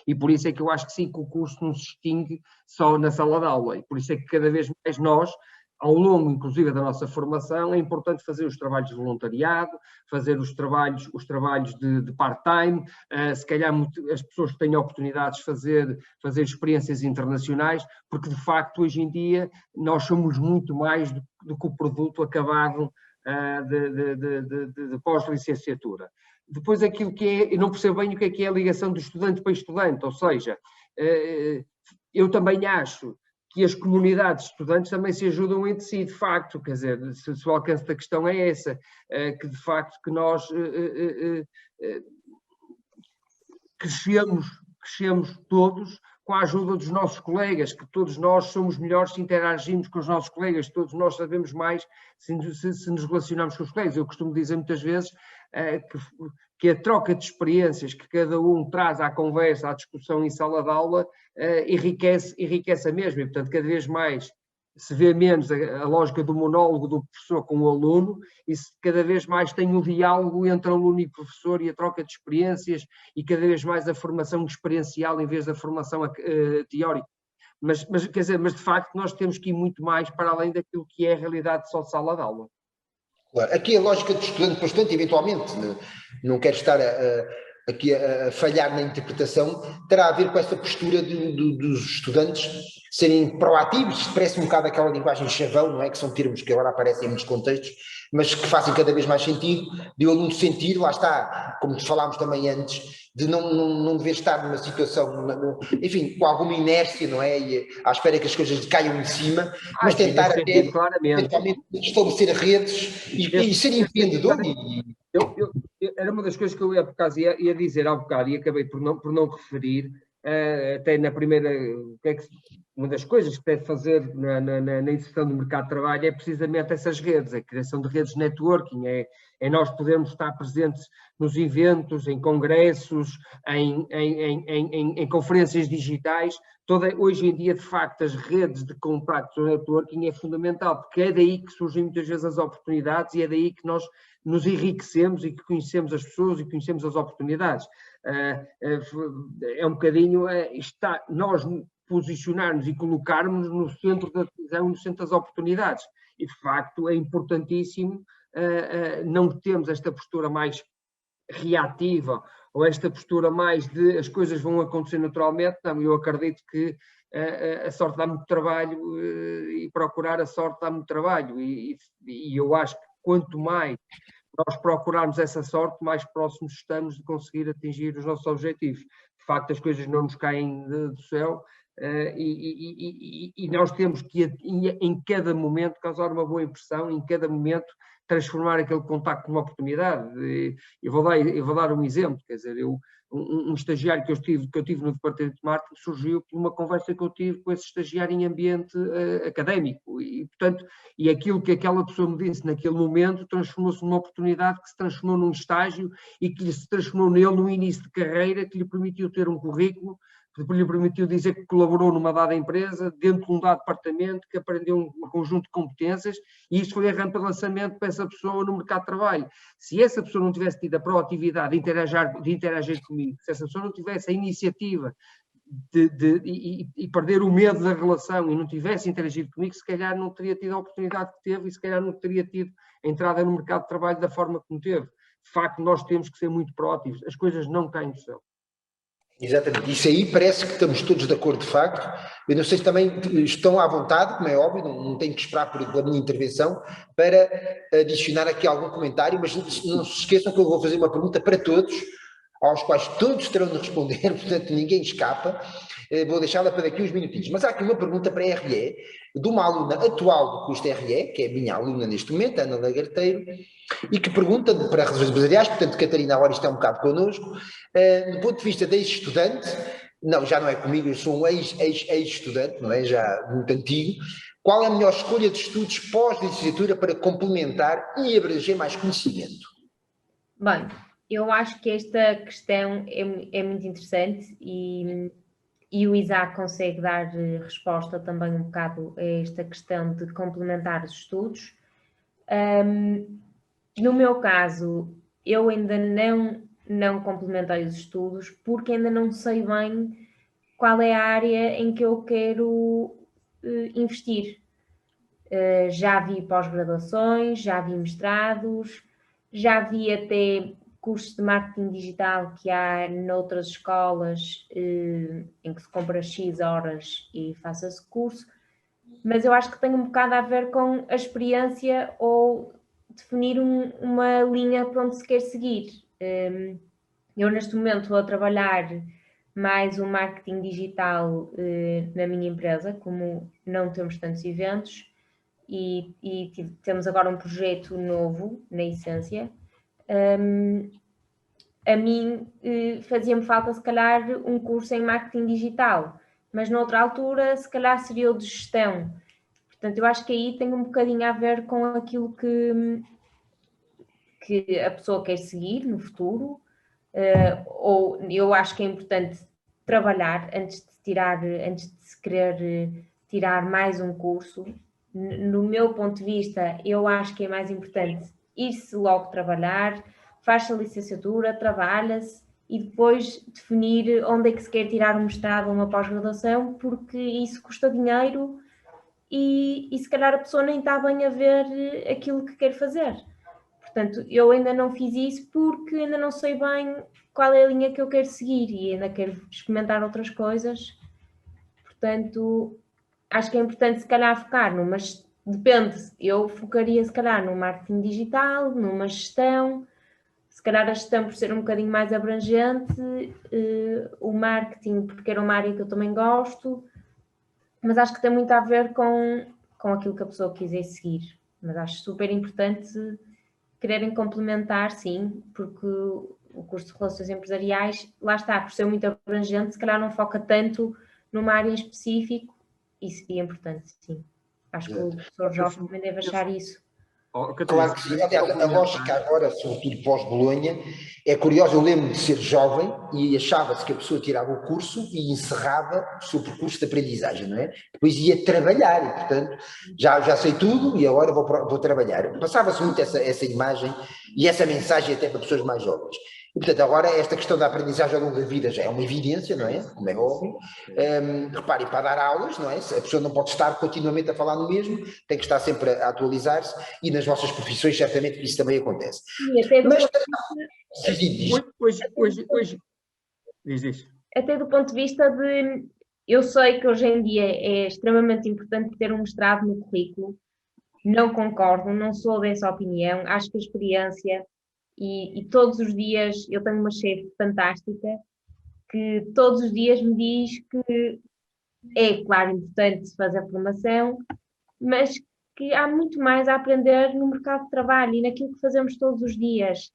E por isso é que eu acho que sim, que o curso não se extingue só na sala de aula, e por isso é que cada vez mais nós, ao longo, inclusive, da nossa formação, é importante fazer os trabalhos de voluntariado, fazer os trabalhos de part-time, se calhar as pessoas que têm oportunidades de fazer experiências internacionais, porque, de facto, hoje em dia, nós somos muito mais do que o produto acabado de pós-licenciatura. Depois, aquilo que é, eu não percebo bem o que é a ligação do estudante para estudante, ou seja, eu também acho que as comunidades de estudantes também se ajudam entre si, de facto, quer dizer, se o alcance da questão é essa, que de facto que nós crescemos todos com a ajuda dos nossos colegas, que todos nós somos melhores se interagimos com os nossos colegas, todos nós sabemos mais se nos relacionamos com os colegas. Eu costumo dizer muitas vezes que a troca de experiências que cada um traz à conversa, à discussão em sala de aula, enriquece a mesma, e portanto cada vez mais se vê menos a lógica do monólogo do professor com o aluno, e cada vez mais tem o diálogo entre aluno e professor e a troca de experiências, e cada vez mais a formação experiencial em vez da formação teórica. Mas quer dizer, mas de facto nós temos que ir muito mais para além daquilo que é a realidade só de sala de aula. Claro, aqui a lógica do estudante para estudante, eventualmente, não quero estar aqui a falhar na interpretação, terá a ver com essa postura dos estudantes serem proativos. Parece um bocado aquela linguagem chavão, não é? Que são termos que agora aparecem em muitos contextos, mas que fazem cada vez mais sentido, de o aluno sentir, lá está, como falámos também antes, de não dever estar numa situação, enfim, com alguma inércia, não é? E à espera que as coisas caiam em cima, mas tentar até, eventualmente, estabelecer redes e ser empreendedor. Era uma das coisas que eu por acaso ia dizer há bocado e acabei por não referir, até na primeira, uma das coisas que deve fazer na inserção do mercado de trabalho é precisamente essas redes, a criação de redes de networking, é nós podermos estar presentes nos eventos, em congressos, em conferências digitais. Hoje em dia, de facto, as redes de contactos do networking é fundamental, porque é daí que surgem muitas vezes as oportunidades e é daí que nós nos enriquecemos e que conhecemos as pessoas e conhecemos as oportunidades. É um bocadinho nós posicionarmos e colocarmos no centro da decisão, no centro das oportunidades. E, de facto, é importantíssimo não termos esta postura mais reativa ou esta postura mais de as coisas vão acontecer naturalmente. Não, eu acredito que a sorte dá muito trabalho e procurar a sorte dá muito trabalho. E eu acho que quanto mais nós procurarmos essa sorte, mais próximos estamos de conseguir atingir os nossos objetivos. De facto, as coisas não nos caem do céu e nós temos que, em cada momento, causar uma boa impressão, em cada momento, transformar aquele contacto numa oportunidade. Eu vou dar um exemplo, quer dizer, um estagiário que eu tive no departamento de marketing surgiu por uma conversa que eu tive com esse estagiário em ambiente académico e, portanto, e aquilo que aquela pessoa me disse naquele momento transformou-se numa oportunidade que se transformou num estágio e que se transformou nele num início de carreira que lhe permitiu ter um currículo, que lhe permitiu dizer que colaborou numa dada empresa, dentro de um dado departamento, que aprendeu um conjunto de competências e isso foi a rampa de lançamento para essa pessoa no mercado de trabalho. Se essa pessoa não tivesse tido a proatividade de interagir comigo, se essa pessoa não tivesse a iniciativa e perder o medo da relação e não tivesse interagido comigo, se calhar não teria tido a oportunidade que teve e se calhar não teria tido a entrada no mercado de trabalho da forma como teve. De facto, nós temos que ser muito proativos, as coisas não caem do céu. Exatamente, isso aí parece que estamos todos de acordo de facto. Eu não sei se também estão à vontade, como é óbvio, não tenho que esperar pela minha intervenção para adicionar aqui algum comentário, mas não se esqueçam que eu vou fazer uma pergunta para todos, aos quais todos terão de responder, portanto ninguém escapa, vou deixá-la para daqui uns minutinhos. Mas há aqui uma pergunta para a RE, de uma aluna atual do curso de RE, que é a minha aluna neste momento, Ana Lagarteiro, e que pergunta para razões empresariais, portanto Catarina agora está um bocado connosco, do ponto de vista de ex-estudante, não, já não é comigo, eu sou um ex-estudante, não é, já muito antigo, qual é a melhor escolha de estudos pós-licenciatura para complementar e abranger mais conhecimento? Bem, eu acho que esta questão é muito interessante e o Isaac consegue dar resposta também um bocado a esta questão de complementar os estudos. No meu caso, eu ainda não complementei os estudos porque ainda não sei bem qual é a área em que eu quero investir. Já vi pós-graduações, já vi mestrados, já vi até cursos de marketing digital que há noutras escolas em que se compra X horas e faça-se curso, mas eu acho que tem um bocado a ver com a experiência ou definir uma linha para onde se quer seguir. Eu neste momento estou a trabalhar mais o marketing digital na minha empresa, como não temos tantos eventos e temos agora um projeto novo, na essência. A mim fazia-me falta se calhar um curso em marketing digital, mas noutra altura se calhar seria o de gestão. Portanto, eu acho que aí tem um bocadinho a ver com aquilo que a pessoa quer seguir no futuro, ou eu acho que é importante trabalhar antes de se querer tirar mais um curso. No meu ponto de vista, eu acho que é mais importante ir-se logo trabalhar, faz-se a licenciatura, trabalha-se e depois definir onde é que se quer tirar um mestrado ou uma pós-graduação, porque isso custa dinheiro e se calhar a pessoa nem está bem a ver aquilo que quer fazer. Portanto, eu ainda não fiz isso porque ainda não sei bem qual é a linha que eu quero seguir e ainda quero experimentar outras coisas. Portanto, acho que é importante se calhar focar mas depende, eu focaria se calhar no marketing digital, numa gestão, se calhar a gestão por ser um bocadinho mais abrangente, o marketing porque era uma área que eu também gosto, mas acho que tem muito a ver com aquilo que a pessoa quiser seguir. Mas acho super importante quererem complementar, sim, porque o curso de Relações Empresariais, lá está, por ser muito abrangente, se calhar não foca tanto numa área em específico, e seria importante, sim. Acho que o professor Jorge também deve achar isso. Claro que sim. Aliás, a lógica agora, sobretudo pós-Bolonha, é curiosa. Eu lembro de ser jovem e achava-se que a pessoa tirava o curso e encerrava o seu percurso de aprendizagem, não é? Depois ia trabalhar e, portanto, já sei tudo e agora vou trabalhar. Passava-se muito essa imagem e essa mensagem até para pessoas mais jovens. E, portanto, agora esta questão da aprendizagem ao longo da vida já é uma evidência, não é? Como é óbvio. Reparem, para dar aulas, não é? A pessoa não pode estar continuamente a falar no mesmo, tem que estar sempre a atualizar-se e nas vossas profissões certamente que isso também acontece. Até do ponto de vista de... Eu sei que hoje em dia é extremamente importante ter um mestrado no currículo. Não concordo, não sou dessa opinião. Acho que a experiência... E todos os dias eu tenho uma chefe fantástica que todos os dias me diz que é, claro, importante fazer a formação, mas que há muito mais a aprender no mercado de trabalho e naquilo que fazemos todos os dias.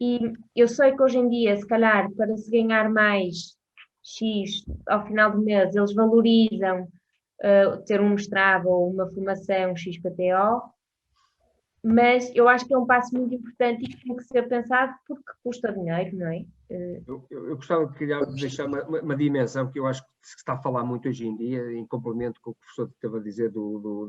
E eu sei que hoje em dia, se calhar, para se ganhar mais X ao final do mês, eles valorizam ter um mestrado ou uma formação XPTO, mas eu acho que é um passo muito importante e que tem que ser pensado porque custa dinheiro, não é? Eu gostava de deixar uma dimensão que eu acho que se está a falar muito hoje em dia, em complemento com o que o professor esteve a dizer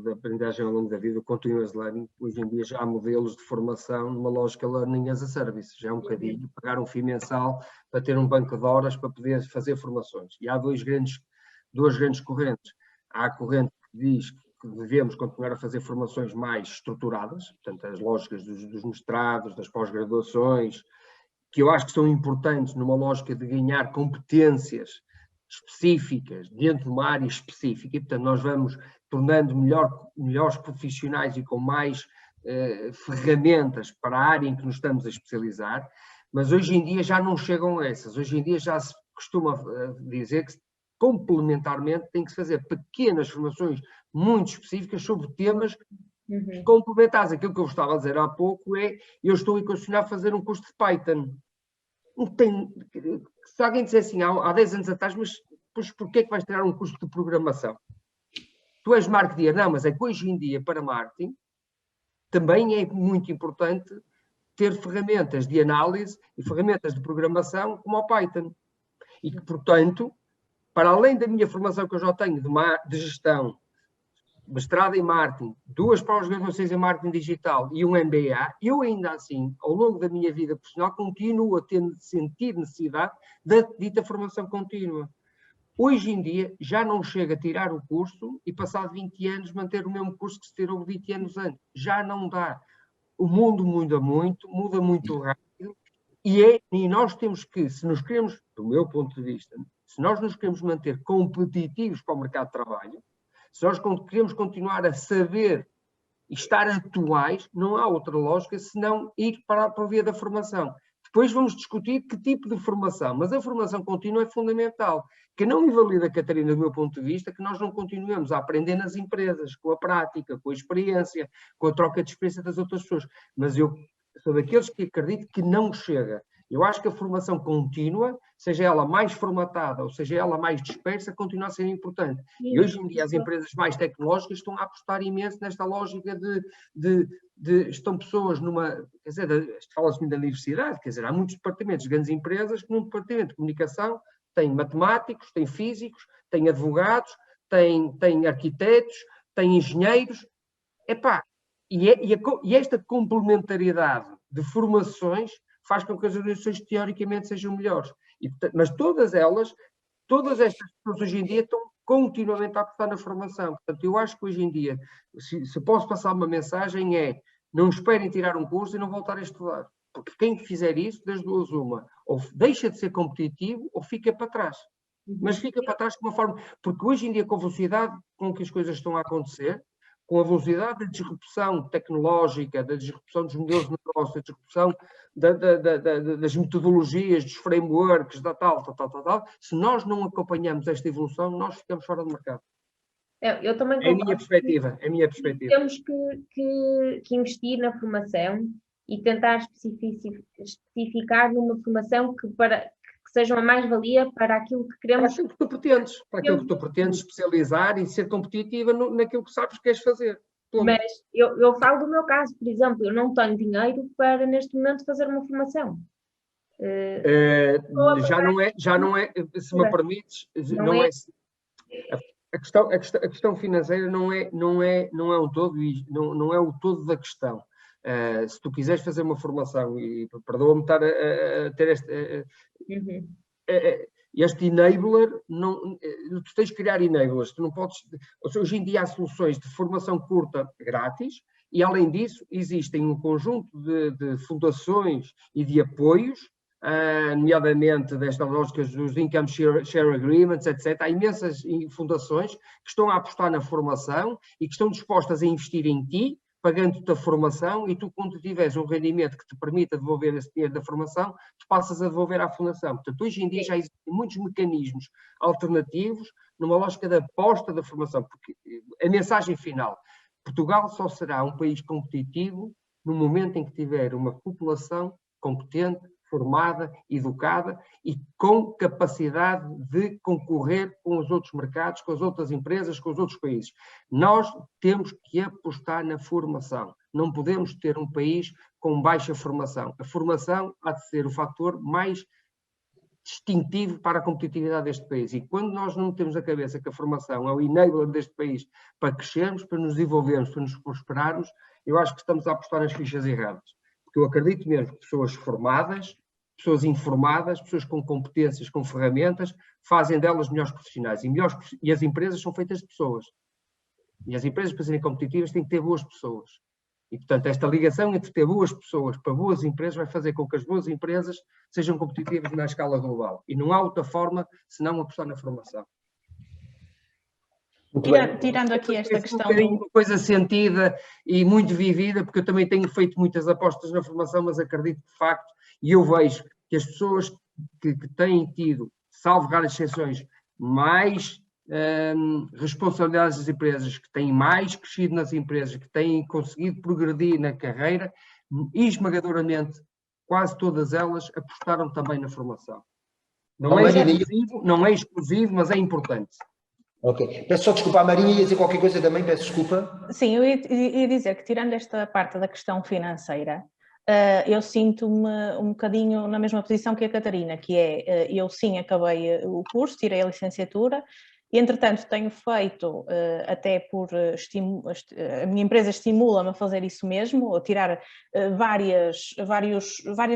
da aprendizagem ao longo da vida, o continuous learning. Hoje em dia já há modelos de formação numa lógica learning as a service, já é um bocadinho pagar um FII mensal para ter um banco de horas para poder fazer formações. E há duas grandes correntes. Há a corrente que diz que devemos continuar a fazer formações mais estruturadas, portanto as lógicas dos mestrados, das pós-graduações, que eu acho que são importantes numa lógica de ganhar competências específicas dentro de uma área específica, e portanto nós vamos tornando melhores profissionais e com mais ferramentas para a área em que nos estamos a especializar, mas hoje em dia já não chegam a essas. Hoje em dia já se costuma dizer que complementarmente tem que se fazer pequenas formações muito específicas sobre temas complementares. Aquilo que eu estava a dizer há pouco é, eu estou a condicionar a fazer um curso de Python. Se alguém disser assim, há 10 anos atrás, mas porquê é que vais tirar um curso de programação? Tu és marketeer. Não, mas é que hoje em dia, para marketing, também é muito importante ter ferramentas de análise e ferramentas de programação como o Python. E que, portanto, para além da minha formação que eu já tenho de gestão, mestrado em marketing, 2 pós-graduações em marketing digital e um MBA, eu ainda assim, ao longo da minha vida profissional, continuo a sentir necessidade da dita formação contínua. Hoje em dia, já não chega a tirar o curso e, passado 20 anos, manter o mesmo curso que se tirou 20 anos antes. Já não dá. O mundo muda muito rápido, e nós temos que, se nos queremos, do meu ponto de vista, se nós nos queremos manter competitivos para o mercado de trabalho, se nós queremos continuar a saber e estar atuais, não há outra lógica senão ir para a via da formação. Depois vamos discutir que tipo de formação, mas a formação contínua é fundamental, que não invalida, Catarina, do meu ponto de vista, que nós não continuemos a aprender nas empresas, com a prática, com a experiência, com a troca de experiência das outras pessoas. Mas eu sou daqueles que acredito que não chega. Eu acho que a formação contínua, seja ela mais formatada ou seja ela mais dispersa, continua a ser importante. E hoje em dia as empresas mais tecnológicas estão a apostar imenso nesta lógica estão pessoas numa... Quer dizer, fala-se muito da universidade, quer dizer, há muitos departamentos de grandes empresas que num departamento de comunicação têm matemáticos, têm físicos, têm advogados, têm arquitetos, têm engenheiros. E esta complementariedade de formações faz com que as organizações teoricamente sejam melhores. Mas todas estas pessoas hoje em dia estão continuamente a apostar na formação. Portanto, eu acho que hoje em dia, se posso passar uma mensagem, é não esperem tirar um curso e não voltar a estudar. Porque quem fizer isso, das duas uma, ou deixa de ser competitivo ou fica para trás. Mas fica para trás de uma forma... Porque hoje em dia, com a velocidade com que as coisas estão a acontecer, com a velocidade da disrupção tecnológica, da disrupção dos modelos de negócio, da disrupção das metodologias, dos frameworks, tal, se nós não acompanhamos esta evolução, nós ficamos fora do mercado. Eu também é a minha perspectiva. Temos que investir na formação e tentar especificar numa formação que seja uma mais-valia para aquilo que queremos. Para aquilo que tu pretendes especializar e ser competitiva naquilo que sabes que queres fazer. Mas eu falo do meu caso, por exemplo, eu não tenho dinheiro para neste momento fazer uma formação. Já não é, se me permites, não é. A questão financeira não é o todo da questão. Se tu quiseres fazer uma formação, e perdoa-me estar a ter este enabler, tu tens de criar enablers, tu não podes... Hoje em dia há soluções de formação curta grátis e, além disso, existem um conjunto de fundações e de apoios, nomeadamente destas lógicas dos Income Share Agreements, etc. Há imensas fundações que estão a apostar na formação e que estão dispostas a investir em ti, pagando-te a formação, e tu, quando tiveres um rendimento que te permita devolver esse dinheiro da formação, tu passas a devolver à fundação. Portanto, hoje em dia já existem muitos mecanismos alternativos numa lógica da aposta da formação, porque a mensagem final, Portugal só será um país competitivo no momento em que tiver uma população competente, formada, educada e com capacidade de concorrer com os outros mercados, com as outras empresas, com os outros países. Nós temos que apostar na formação. Não podemos ter um país com baixa formação. A formação há de ser o fator mais distintivo para a competitividade deste país. E quando nós não temos a cabeça que a formação é o enabler deste país para crescermos, para nos desenvolvermos, para nos prosperarmos, eu acho que estamos a apostar nas fichas erradas. Porque eu acredito mesmo que pessoas formadas, pessoas informadas, pessoas com competências, com ferramentas, fazem delas melhores profissionais. E as empresas são feitas de pessoas. E as empresas, para serem competitivas, têm que ter boas pessoas. E, portanto, esta ligação entre ter boas pessoas para boas empresas vai fazer com que as boas empresas sejam competitivas na escala global. E não há outra forma senão apostar na formação. Tirando aqui esta questão... Uma coisa sentida e muito vivida, porque eu também tenho feito muitas apostas na formação, mas acredito de facto, e eu vejo que as pessoas que têm tido, salvo raras exceções, mais responsabilidades das empresas, que têm mais crescido nas empresas, que têm conseguido progredir na carreira, esmagadoramente, quase todas elas apostaram também na formação. Não é exclusivo, mas é importante. Ok. Peço só desculpa, a Marinha ia dizer qualquer coisa também, peço desculpa. Sim, eu ia dizer que tirando esta parte da questão financeira, eu sinto-me um bocadinho na mesma posição que a Catarina, que é, eu sim acabei o curso, tirei a licenciatura, e entretanto tenho feito, até por a minha empresa estimula-me a fazer isso mesmo, a tirar várias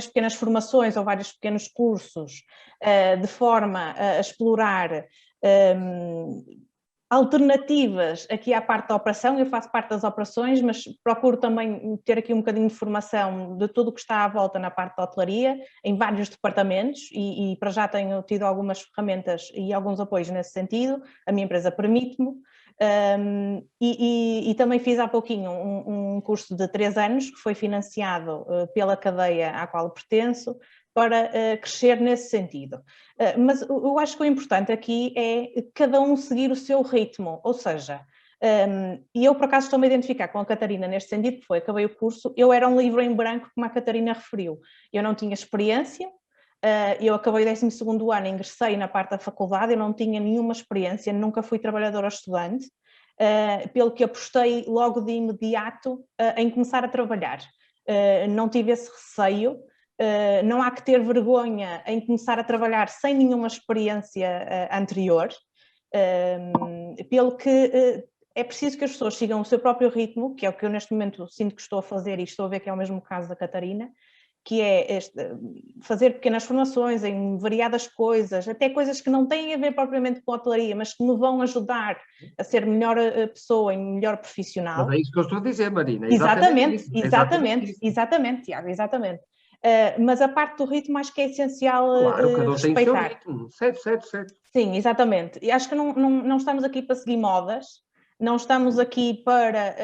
pequenas formações ou vários pequenos cursos, de forma a explorar alternativas aqui à parte da operação. Eu faço parte das operações, mas procuro também ter aqui um bocadinho de formação de tudo o que está à volta na parte da hotelaria, em vários departamentos, e para já tenho tido algumas ferramentas e alguns apoios nesse sentido. A minha empresa permite-me. E também fiz há pouquinho um curso de 3 anos, que foi financiado pela cadeia à qual pertenço, para crescer nesse sentido. Mas eu acho que o importante aqui é cada um seguir o seu ritmo, ou seja, e eu por acaso estou-me a identificar com a Catarina neste sentido, que foi, acabei o curso, eu era um livro em branco, como a Catarina referiu, eu não tinha experiência, eu acabei o 12º ano, ingressei na parte da faculdade, eu não tinha nenhuma experiência, nunca fui trabalhadora ou estudante, pelo que apostei logo de imediato em começar a trabalhar. Não tive esse receio. Não há que ter vergonha em começar a trabalhar sem nenhuma experiência anterior, pelo que é preciso que as pessoas sigam o seu próprio ritmo, que é o que eu neste momento sinto que estou a fazer, e estou a ver que é o mesmo caso da Catarina, que é fazer pequenas formações em variadas coisas, até coisas que não têm a ver propriamente com a hotelaria, mas que me vão ajudar a ser melhor pessoa e melhor profissional. Mas é isso que eu estou a dizer, Marina. Exatamente, Tiago, exatamente. Mas a parte do ritmo acho que é essencial claro, respeitar. Tem o seu ritmo. Certo. Sim, exatamente. E acho que não estamos aqui para seguir modas, não estamos aqui para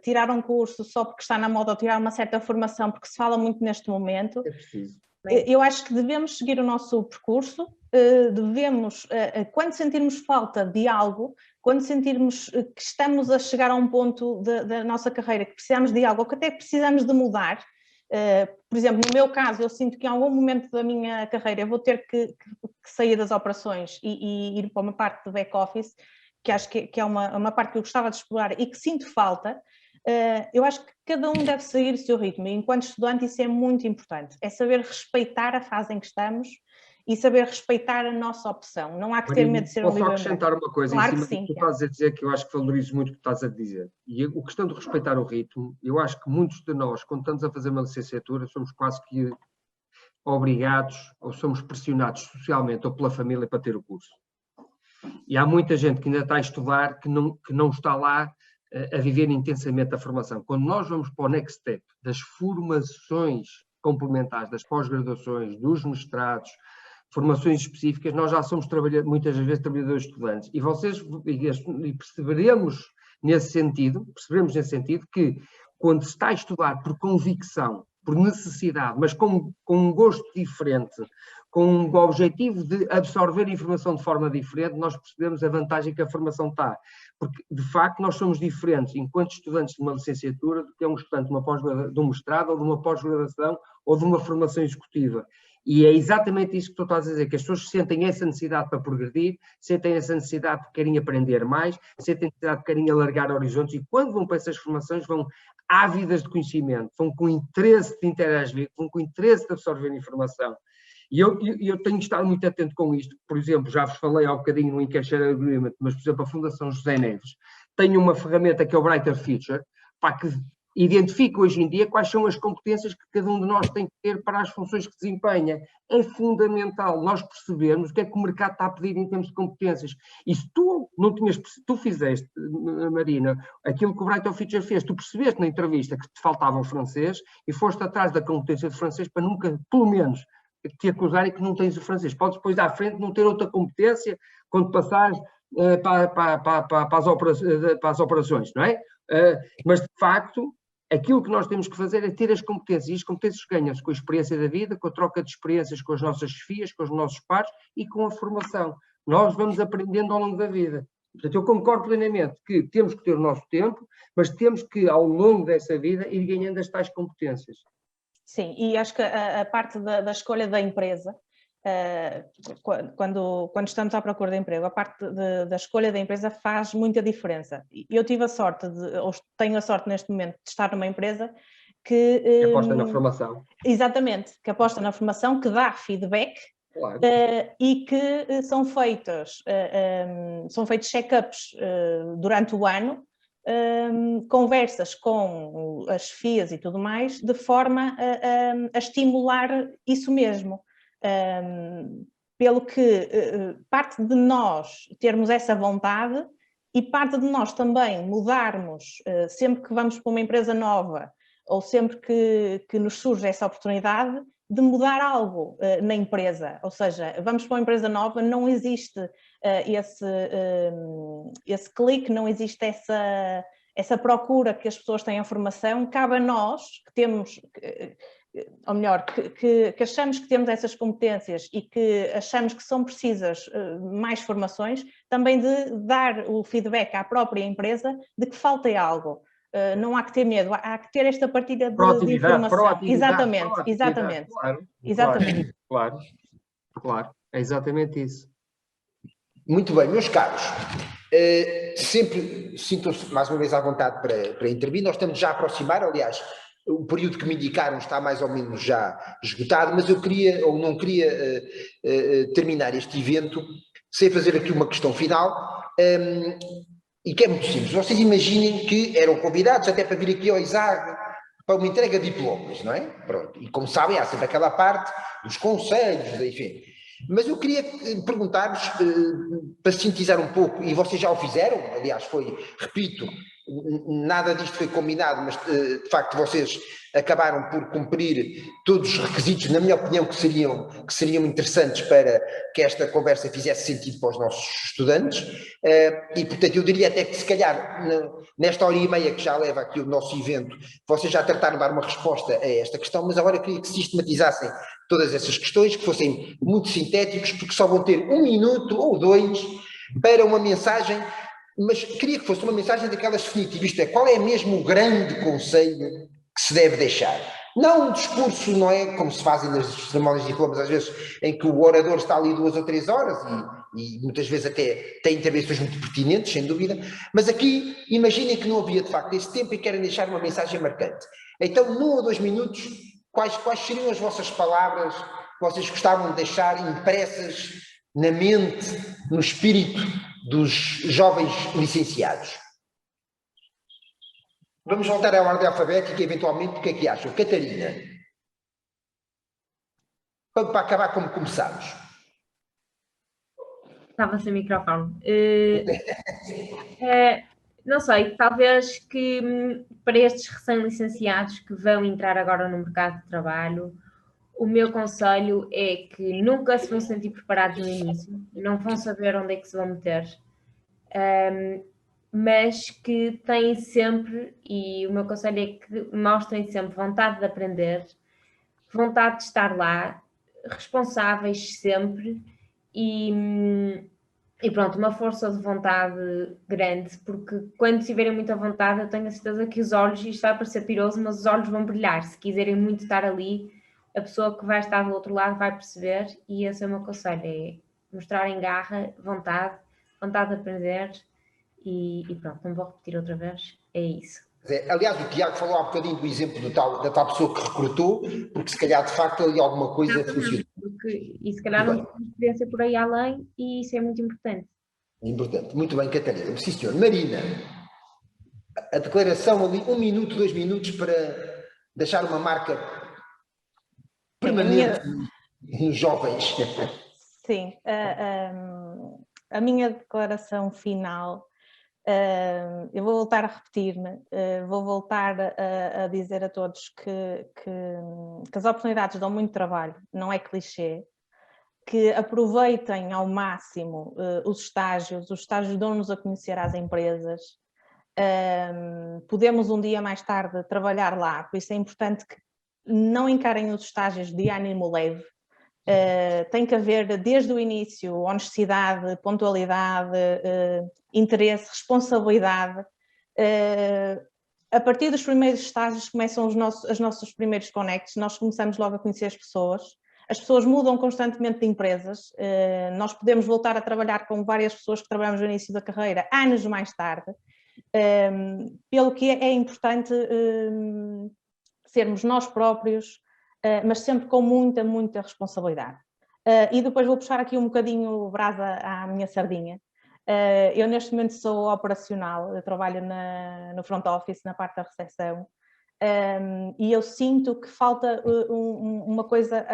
tirar um curso só porque está na moda ou tirar uma certa formação, porque se fala muito neste momento. É preciso. Eu acho que devemos seguir o nosso percurso, devemos, quando sentirmos falta de algo, quando sentirmos que estamos a chegar a um ponto da nossa carreira, que precisamos de algo, ou que até precisamos de mudar. Por exemplo, no meu caso, eu sinto que em algum momento da minha carreira eu vou ter que sair das operações e ir para uma parte de back-office, que acho que é uma parte que eu gostava de explorar e que sinto falta. Eu acho que cada um deve seguir o seu ritmo, e enquanto estudante isso é muito importante, é saber respeitar a fase em que estamos e saber respeitar a nossa opção. Não há que ter medo de ser um livro. Posso acrescentar uma coisa claro em cima do que tu estás a dizer, que eu acho que valorizo muito o que estás a dizer. E a questão de respeitar o ritmo, eu acho que muitos de nós, quando estamos a fazer uma licenciatura, somos quase que obrigados ou somos pressionados socialmente ou pela família para ter o curso. E há muita gente que ainda está a estudar que não está lá a viver intensamente a formação. Quando nós vamos para o next step das formações complementares, das pós-graduações, dos mestrados, formações específicas, nós já somos muitas vezes trabalhadores estudantes. E perceberemos nesse sentido que quando se está a estudar por convicção, por necessidade, mas com um gosto diferente, com o objetivo de absorver informação de forma diferente, nós percebemos a vantagem que a formação está. Porque, de facto, nós somos diferentes enquanto estudantes de uma licenciatura do que é um estudante de um mestrado ou de uma pós-graduação ou de uma formação executiva. E é exatamente isso que tu estás a dizer, que as pessoas sentem essa necessidade para progredir, sentem essa necessidade de querem aprender mais, sentem a necessidade de querem alargar horizontes e quando vão para essas formações vão ávidas de conhecimento, vão com interesse de interagir, vão com interesse de absorver informação. E eu tenho de estar muito atento com isto. Por exemplo, já vos falei há um bocadinho no Encaixer Agreement, mas, por exemplo, a Fundação José Neves tem uma ferramenta que é o Brighter Future, para que identifica hoje em dia quais são as competências que cada um de nós tem que ter para as funções que desempenha. É fundamental nós percebermos o que é que o mercado está a pedir em termos de competências. E se tu não tinhas, tu fizeste, Marina, aquilo que o Brighter Future fez, tu percebeste na entrevista que te faltava o francês e foste atrás da competência de francês para nunca, pelo menos, te acusarem que não tens o francês. Podes depois à frente não ter outra competência quando passares para as operações, não é? Mas, de facto, aquilo que nós temos que fazer é ter as competências. E as competências ganham-se com a experiência da vida, com a troca de experiências com as nossas chefias, com os nossos pares e com a formação. Nós vamos aprendendo ao longo da vida. Portanto, eu concordo plenamente que temos que ter o nosso tempo, mas temos que, ao longo dessa vida, ir ganhando as tais competências. Sim, e acho que a parte da escolha da empresa, quando estamos à procura de emprego, a parte da escolha da empresa faz muita diferença. Eu tive a sorte, ou tenho a sorte neste momento, de estar numa empresa que aposta na formação. Exatamente, que aposta na formação, que dá feedback. Claro. E que são feitos check-ups durante o ano, conversas com as FIAs e tudo mais, de forma a estimular isso mesmo. Pelo que parte de nós termos essa vontade e parte de nós também mudarmos sempre que vamos para uma empresa nova ou sempre que nos surge essa oportunidade de mudar algo na empresa, ou seja, vamos para uma empresa nova, não existe esse clique, não existe essa procura que as pessoas têm a formação, cabe a nós que temos, ou melhor, que achamos que temos essas competências e que achamos que são precisas mais formações, também de dar o feedback à própria empresa de que falta algo. Não há que ter medo, há que ter esta partilha de informação. Exatamente. Claro, é exatamente isso. Muito bem, meus caros, sempre sintam-se mais uma vez à vontade para intervir. Nós estamos já a aproximar, aliás, o período que me indicaram está mais ou menos já esgotado, mas eu queria, ou não queria terminar este evento sem fazer aqui uma questão final. E que é muito simples. Vocês imaginem que eram convidados até para vir aqui ao ISAG para uma entrega de diplomas, não é? Pronto. E como sabem, há sempre aquela parte dos conselhos, enfim. Mas eu queria perguntar-vos, para sintetizar um pouco, e vocês já o fizeram, aliás, repito, nada disto foi combinado, mas de facto vocês acabaram por cumprir todos os requisitos, na minha opinião, que seriam interessantes para que esta conversa fizesse sentido para os nossos estudantes, e portanto eu diria até que se calhar nesta hora e meia que já leva aqui o nosso evento, vocês já tentaram dar uma resposta a esta questão, mas agora eu queria que sistematizassem todas essas questões, que fossem muito sintéticos, porque só vão ter 1 minuto ou 2 para uma mensagem, mas queria que fosse uma mensagem daquelas definitivas, isto é, qual é mesmo o grande conselho que se deve deixar? Não um discurso, não é, como se fazem nas cerimónias de diplomas, às vezes, em que o orador está ali 2 ou 3 horas e muitas vezes até tem intervenções muito pertinentes, sem dúvida, mas aqui imaginem que não havia de facto esse tempo e querem deixar uma mensagem marcante. Então, 1 ou 2 minutos, quais seriam as vossas palavras que vocês gostavam de deixar impressas na mente, no espírito dos jovens licenciados? Vamos voltar à ordem alfabética, eventualmente, o que é que acham? Catarina. Para acabar como começámos. Estava sem microfone. Não sei, talvez que para estes recém-licenciados que vão entrar agora no mercado de trabalho, o meu conselho é que nunca se vão sentir preparados no início, não vão saber onde é que se vão meter, mas que têm sempre, e o meu conselho é que mostrem sempre vontade de aprender, vontade de estar lá, responsáveis sempre e pronto, uma força de vontade grande, porque quando tiverem muita vontade, eu tenho a certeza que os olhos, isto vai parecer piroso, mas os olhos vão brilhar. Se quiserem muito estar ali, a pessoa que vai estar do outro lado vai perceber, e esse é o meu conselho, é mostrarem garra, vontade de aprender e pronto, não vou repetir outra vez, é isso. Aliás, o Tiago falou há bocadinho do exemplo da tal pessoa que recrutou, porque se calhar de facto ali alguma coisa funcionou. E se calhar não tem experiência por aí além, e isso é muito importante. Importante. Muito bem, Catarina. Sim, senhor. Marina, a declaração ali, 1 minuto, 2 minutos para deixar uma marca permanente nos jovens. Sim, a minha declaração final, eu vou voltar a repetir-me, vou voltar a dizer a todos que as oportunidades dão muito trabalho, não é clichê, que aproveitem ao máximo os estágios dão-nos a conhecer às empresas, podemos um dia mais tarde trabalhar lá, por isso é importante que não encarem os estágios de ânimo leve. Tem que haver desde o início honestidade, pontualidade, interesse, responsabilidade. A partir dos primeiros estágios começam os nossos primeiros conectos, nós começamos logo a conhecer as pessoas mudam constantemente de empresas, nós podemos voltar a trabalhar com várias pessoas que trabalhamos no início da carreira, anos mais tarde, pelo que é importante sermos nós próprios, mas sempre com muita, muita responsabilidade. E depois vou puxar aqui um bocadinho brasa à minha sardinha. Eu neste momento sou operacional, eu trabalho no front office, na parte da recepção, e eu sinto que falta uma coisa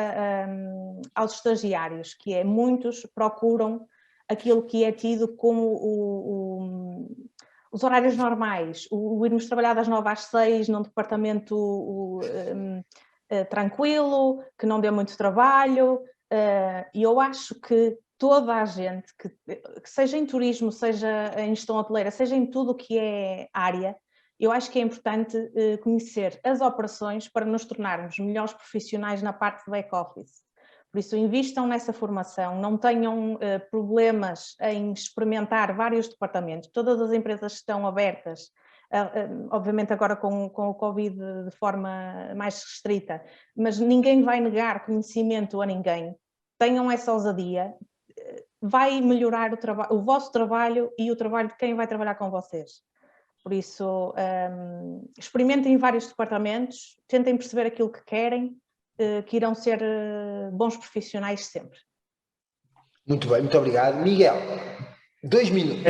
aos estagiários, que é muitos procuram aquilo que é tido como os horários normais, o irmos trabalhar das 9 às 6 num departamento tranquilo, que não dê muito trabalho, e eu acho que toda a gente, que seja em turismo, seja em gestão hoteleira, seja em tudo o que é área, eu acho que é importante conhecer as operações para nos tornarmos melhores profissionais na parte de back-office. Por isso, invistam nessa formação, não tenham problemas em experimentar vários departamentos. Todas as empresas estão abertas, obviamente agora com o Covid de forma mais restrita, mas ninguém vai negar conhecimento a ninguém. Tenham essa ousadia, vai melhorar o vosso trabalho e o trabalho de quem vai trabalhar com vocês. Por isso, experimentem vários departamentos, tentem perceber aquilo que querem, que irão ser bons profissionais sempre. Muito bem, muito obrigado. Miguel, 2 minutos.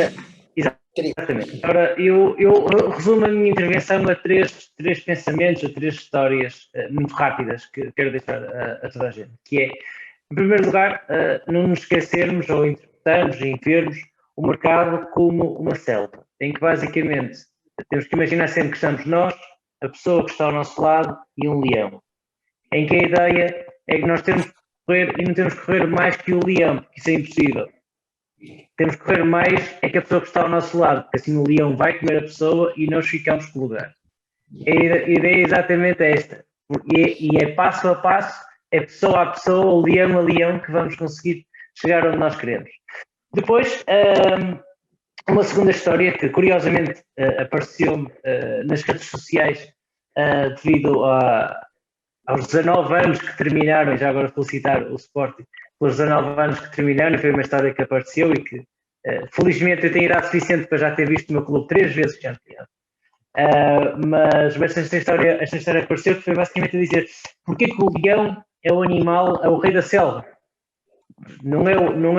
Exatamente. Agora, eu resumo a minha intervenção a três pensamentos, a 3 histórias muito rápidas que quero deixar a toda a gente, que é, em primeiro lugar, não nos esquecermos ou interpretarmos e vermos o mercado como uma selva, em que basicamente temos que imaginar sempre que estamos nós, a pessoa que está ao nosso lado e um leão, em que a ideia é que nós temos que correr e não temos que correr mais que o leão, porque isso é impossível. Temos que correr mais é que a pessoa que está ao nosso lado, porque assim o leão vai comer a pessoa e nós ficamos com o lugar. A ideia é exatamente esta, e é passo a passo, é pessoa a pessoa, o leão a leão, que vamos conseguir chegar onde nós queremos. Depois, uma segunda história que curiosamente apareceu nas redes sociais devido aos 19 anos que terminaram, já agora felicitar o Sporting, pelos 19 anos que terminaram, foi uma história que apareceu e que felizmente eu tenho idade suficiente para já ter visto o meu clube 3 vezes campeão. Mas esta história apareceu, que foi basicamente a dizer porque que o leão é o animal, é o rei da selva. Não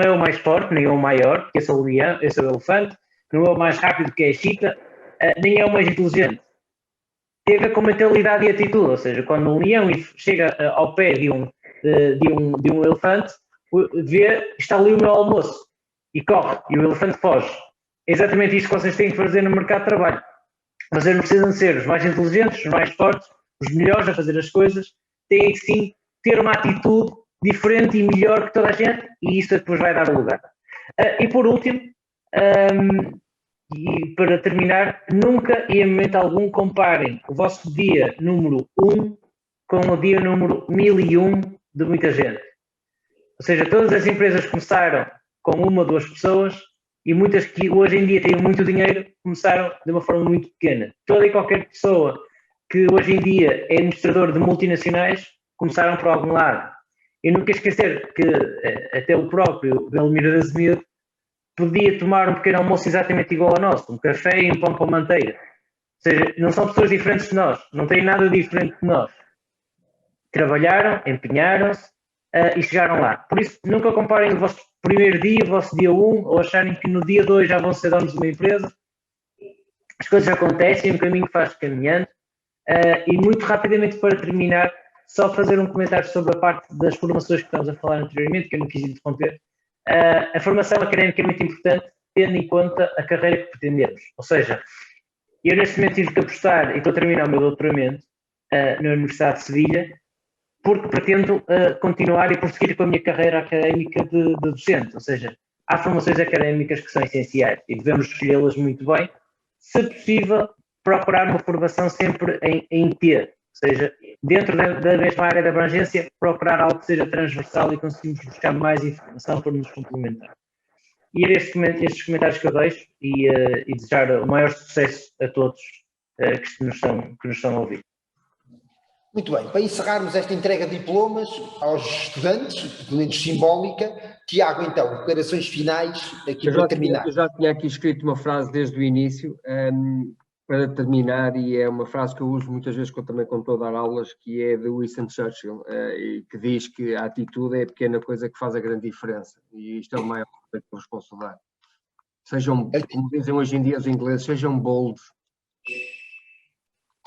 é o mais forte, nem é o maior, porque esse é o leão, esse é o elefante, não é o mais rápido, que é a chita, nem é o mais inteligente. Tem a ver com mentalidade e atitude, ou seja, quando um leão chega ao pé de um elefante, vê, está ali o meu almoço, e corre, e o elefante foge. É exatamente isto que vocês têm que fazer no mercado de trabalho. Vocês não precisam ser os mais inteligentes, os mais fortes, os melhores a fazer as coisas, têm que sim ter uma atitude diferente e melhor que toda a gente, e isso depois vai dar lugar. E por último, e para terminar, nunca e em momento algum comparem o vosso dia número 1 com o dia número 1001 de muita gente. Ou seja, todas as empresas começaram com uma ou duas pessoas e muitas que hoje em dia têm muito dinheiro começaram de uma forma muito pequena. Toda e qualquer pessoa que hoje em dia é administrador de multinacionais começaram por algum lado. E nunca esquecer que até o próprio Belmiro de Azevedo podia tomar um pequeno almoço exatamente igual ao nosso, um café e um pão com manteiga. Ou seja, não são pessoas diferentes de nós, não têm nada diferente de nós. Trabalharam, empenharam-se e chegaram lá. Por isso, nunca comparem o vosso primeiro dia, o vosso dia 1, ou acharem que no dia 2 já vão ser donos de uma empresa. As coisas acontecem, um caminho faz caminhando. E muito rapidamente, para terminar, só fazer um comentário sobre a parte das formações que estamos a falar anteriormente, que eu não quis interromper. A formação académica é muito importante, tendo em conta a carreira que pretendemos. Ou seja, eu neste momento tive que apostar, e estou a terminar o meu doutoramento na Universidade de Sevilha, porque pretendo continuar e prosseguir com a minha carreira académica de docente. Ou seja, há formações académicas que são essenciais e devemos escolhê-las muito bem. Se possível, procurar uma formação sempre em T, ou seja, dentro da mesma área de abrangência, procurar algo que seja transversal e conseguimos buscar mais informação para nos complementar. E era estes comentários que eu deixo e desejar o maior sucesso a todos que nos estão a ouvir. Muito bem, para encerrarmos esta entrega de diplomas aos estudantes, pelo menos simbólica, Tiago, então, declarações finais aqui para terminar. Eu já tinha aqui escrito uma frase desde o início, para terminar, e é uma frase que eu uso muitas vezes também quando estou a dar aulas, que é de Winston Churchill, e que diz que a atitude é a pequena coisa que faz a grande diferença, e isto é o maior respeito que eu vos posso dar. Sejam, como dizem hoje em dia os ingleses, sejam bold.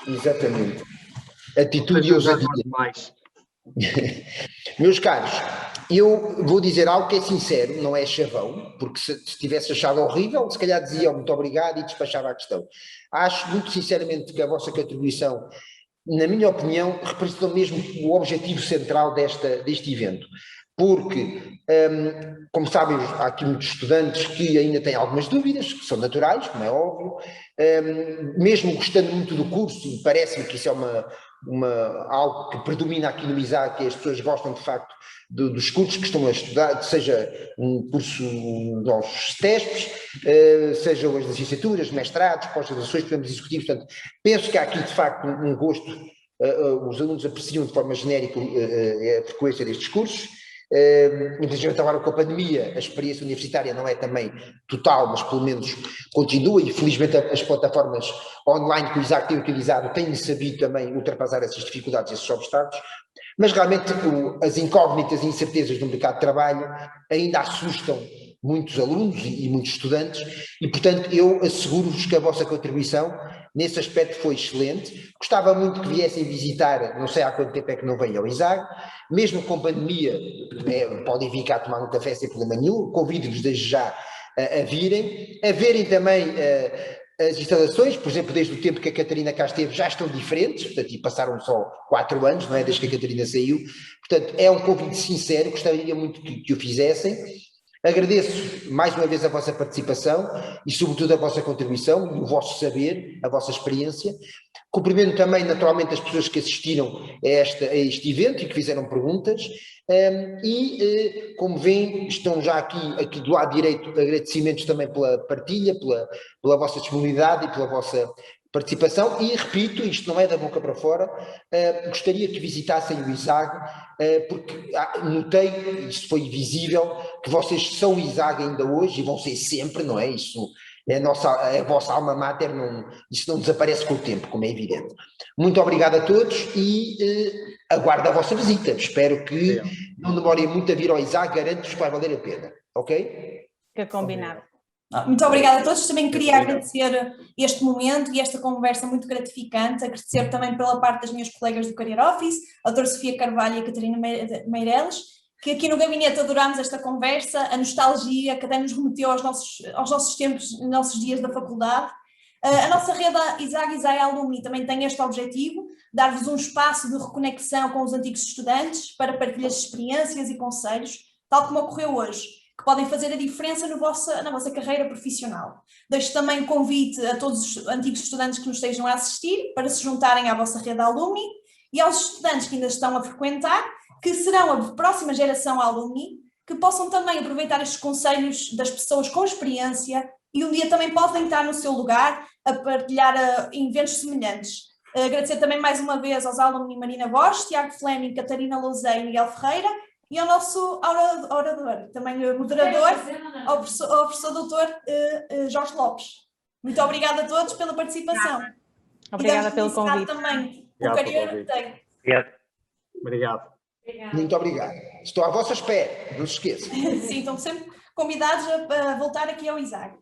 Exatamente. Atitude e ousadia. Meus caros, eu vou dizer algo que é sincero, não é chavão, porque se tivesse achado horrível, se calhar dizia muito obrigado e despachava a questão. Acho muito sinceramente que a vossa contribuição, na minha opinião, representou mesmo o objetivo central deste evento. Porque, como sabem, há aqui muitos estudantes que ainda têm algumas dúvidas, que são naturais, como é óbvio, mesmo gostando muito do curso, e parece-me que isso é algo que predomina aqui no ISAG, que as pessoas gostam de facto dos cursos que estão a estudar, seja um curso dos testes, sejam as licenciaturas, mestrados, pós-graduações, programas executivos. Portanto, penso que há aqui de facto um gosto, os alunos apreciam de forma genérica a frequência destes cursos. Infelizmente agora com a pandemia a experiência universitária não é também total, mas pelo menos continua, e felizmente as plataformas online que o ISAG tem utilizado têm sabido também ultrapassar essas dificuldades, esses obstáculos, mas realmente as incógnitas e incertezas do mercado de trabalho ainda assustam muitos alunos e muitos estudantes, e portanto eu asseguro-vos que a vossa contribuição nesse aspecto foi excelente. Gostava muito que viessem visitar, não sei há quanto tempo é que não vêm ao ISAG, mesmo com pandemia, podem vir cá tomar um café sem problema nenhum, convido-vos desde já a virem, a verem também as instalações, por exemplo, desde o tempo que a Catarina cá esteve já estão diferentes, portanto, e passaram só 4 anos, não é, desde que a Catarina saiu, portanto é um convite sincero, gostaria muito que o fizessem. Agradeço mais uma vez a vossa participação e sobretudo a vossa contribuição e o vosso saber, a vossa experiência. Cumprimento também naturalmente as pessoas que assistiram a este evento e que fizeram perguntas, como veem, estão já aqui do lado direito agradecimentos também pela partilha, pela vossa disponibilidade e pela vossa participação, e repito, isto não é da boca para fora, gostaria que visitassem o ISAG, porque notei, isso foi visível, que vocês são o ISAG ainda hoje e vão ser sempre, não é? Isso é a vossa alma mater, isso não desaparece com o tempo, como é evidente. Muito obrigado a todos e aguardo a vossa visita, espero que não demorem muito a vir ao ISAG, garanto-vos que vai valer a pena, ok? Fica combinado. Muito obrigada a todos, também queria agradecer este momento e esta conversa muito gratificante, agradecer também pela parte das minhas colegas do Career Office, a doutora Sofia Carvalho e a Catarina Meireles, que aqui no gabinete adorámos esta conversa, a nostalgia que até nos remeteu aos nossos tempos, aos nossos dias da faculdade. A nossa rede ISAG Alumni também tem este objetivo, dar-vos um espaço de reconexão com os antigos estudantes para partilhas de experiências e conselhos, tal como ocorreu hoje, que podem fazer a diferença na vossa carreira profissional. Deixo também um convite a todos os antigos estudantes que nos estejam a assistir para se juntarem à vossa rede alumni, e aos estudantes que ainda estão a frequentar, que serão a próxima geração alumni, que possam também aproveitar estes conselhos das pessoas com experiência e um dia também podem estar no seu lugar a partilhar em eventos semelhantes. Agradecer também mais uma vez aos alumni Marina Borges, Tiago Fleming, Catarina Lousé e Miguel Ferreira, e ao nosso orador, também moderador, ao professor doutor Jorge Lopes. Muito obrigada a todos pela participação. Obrigada pelo convite. Também o Career Day. Obrigado. Muito obrigado. Estou à vossa espera, não se esqueçam. Sim, estão sempre convidados a voltar aqui ao ISAG.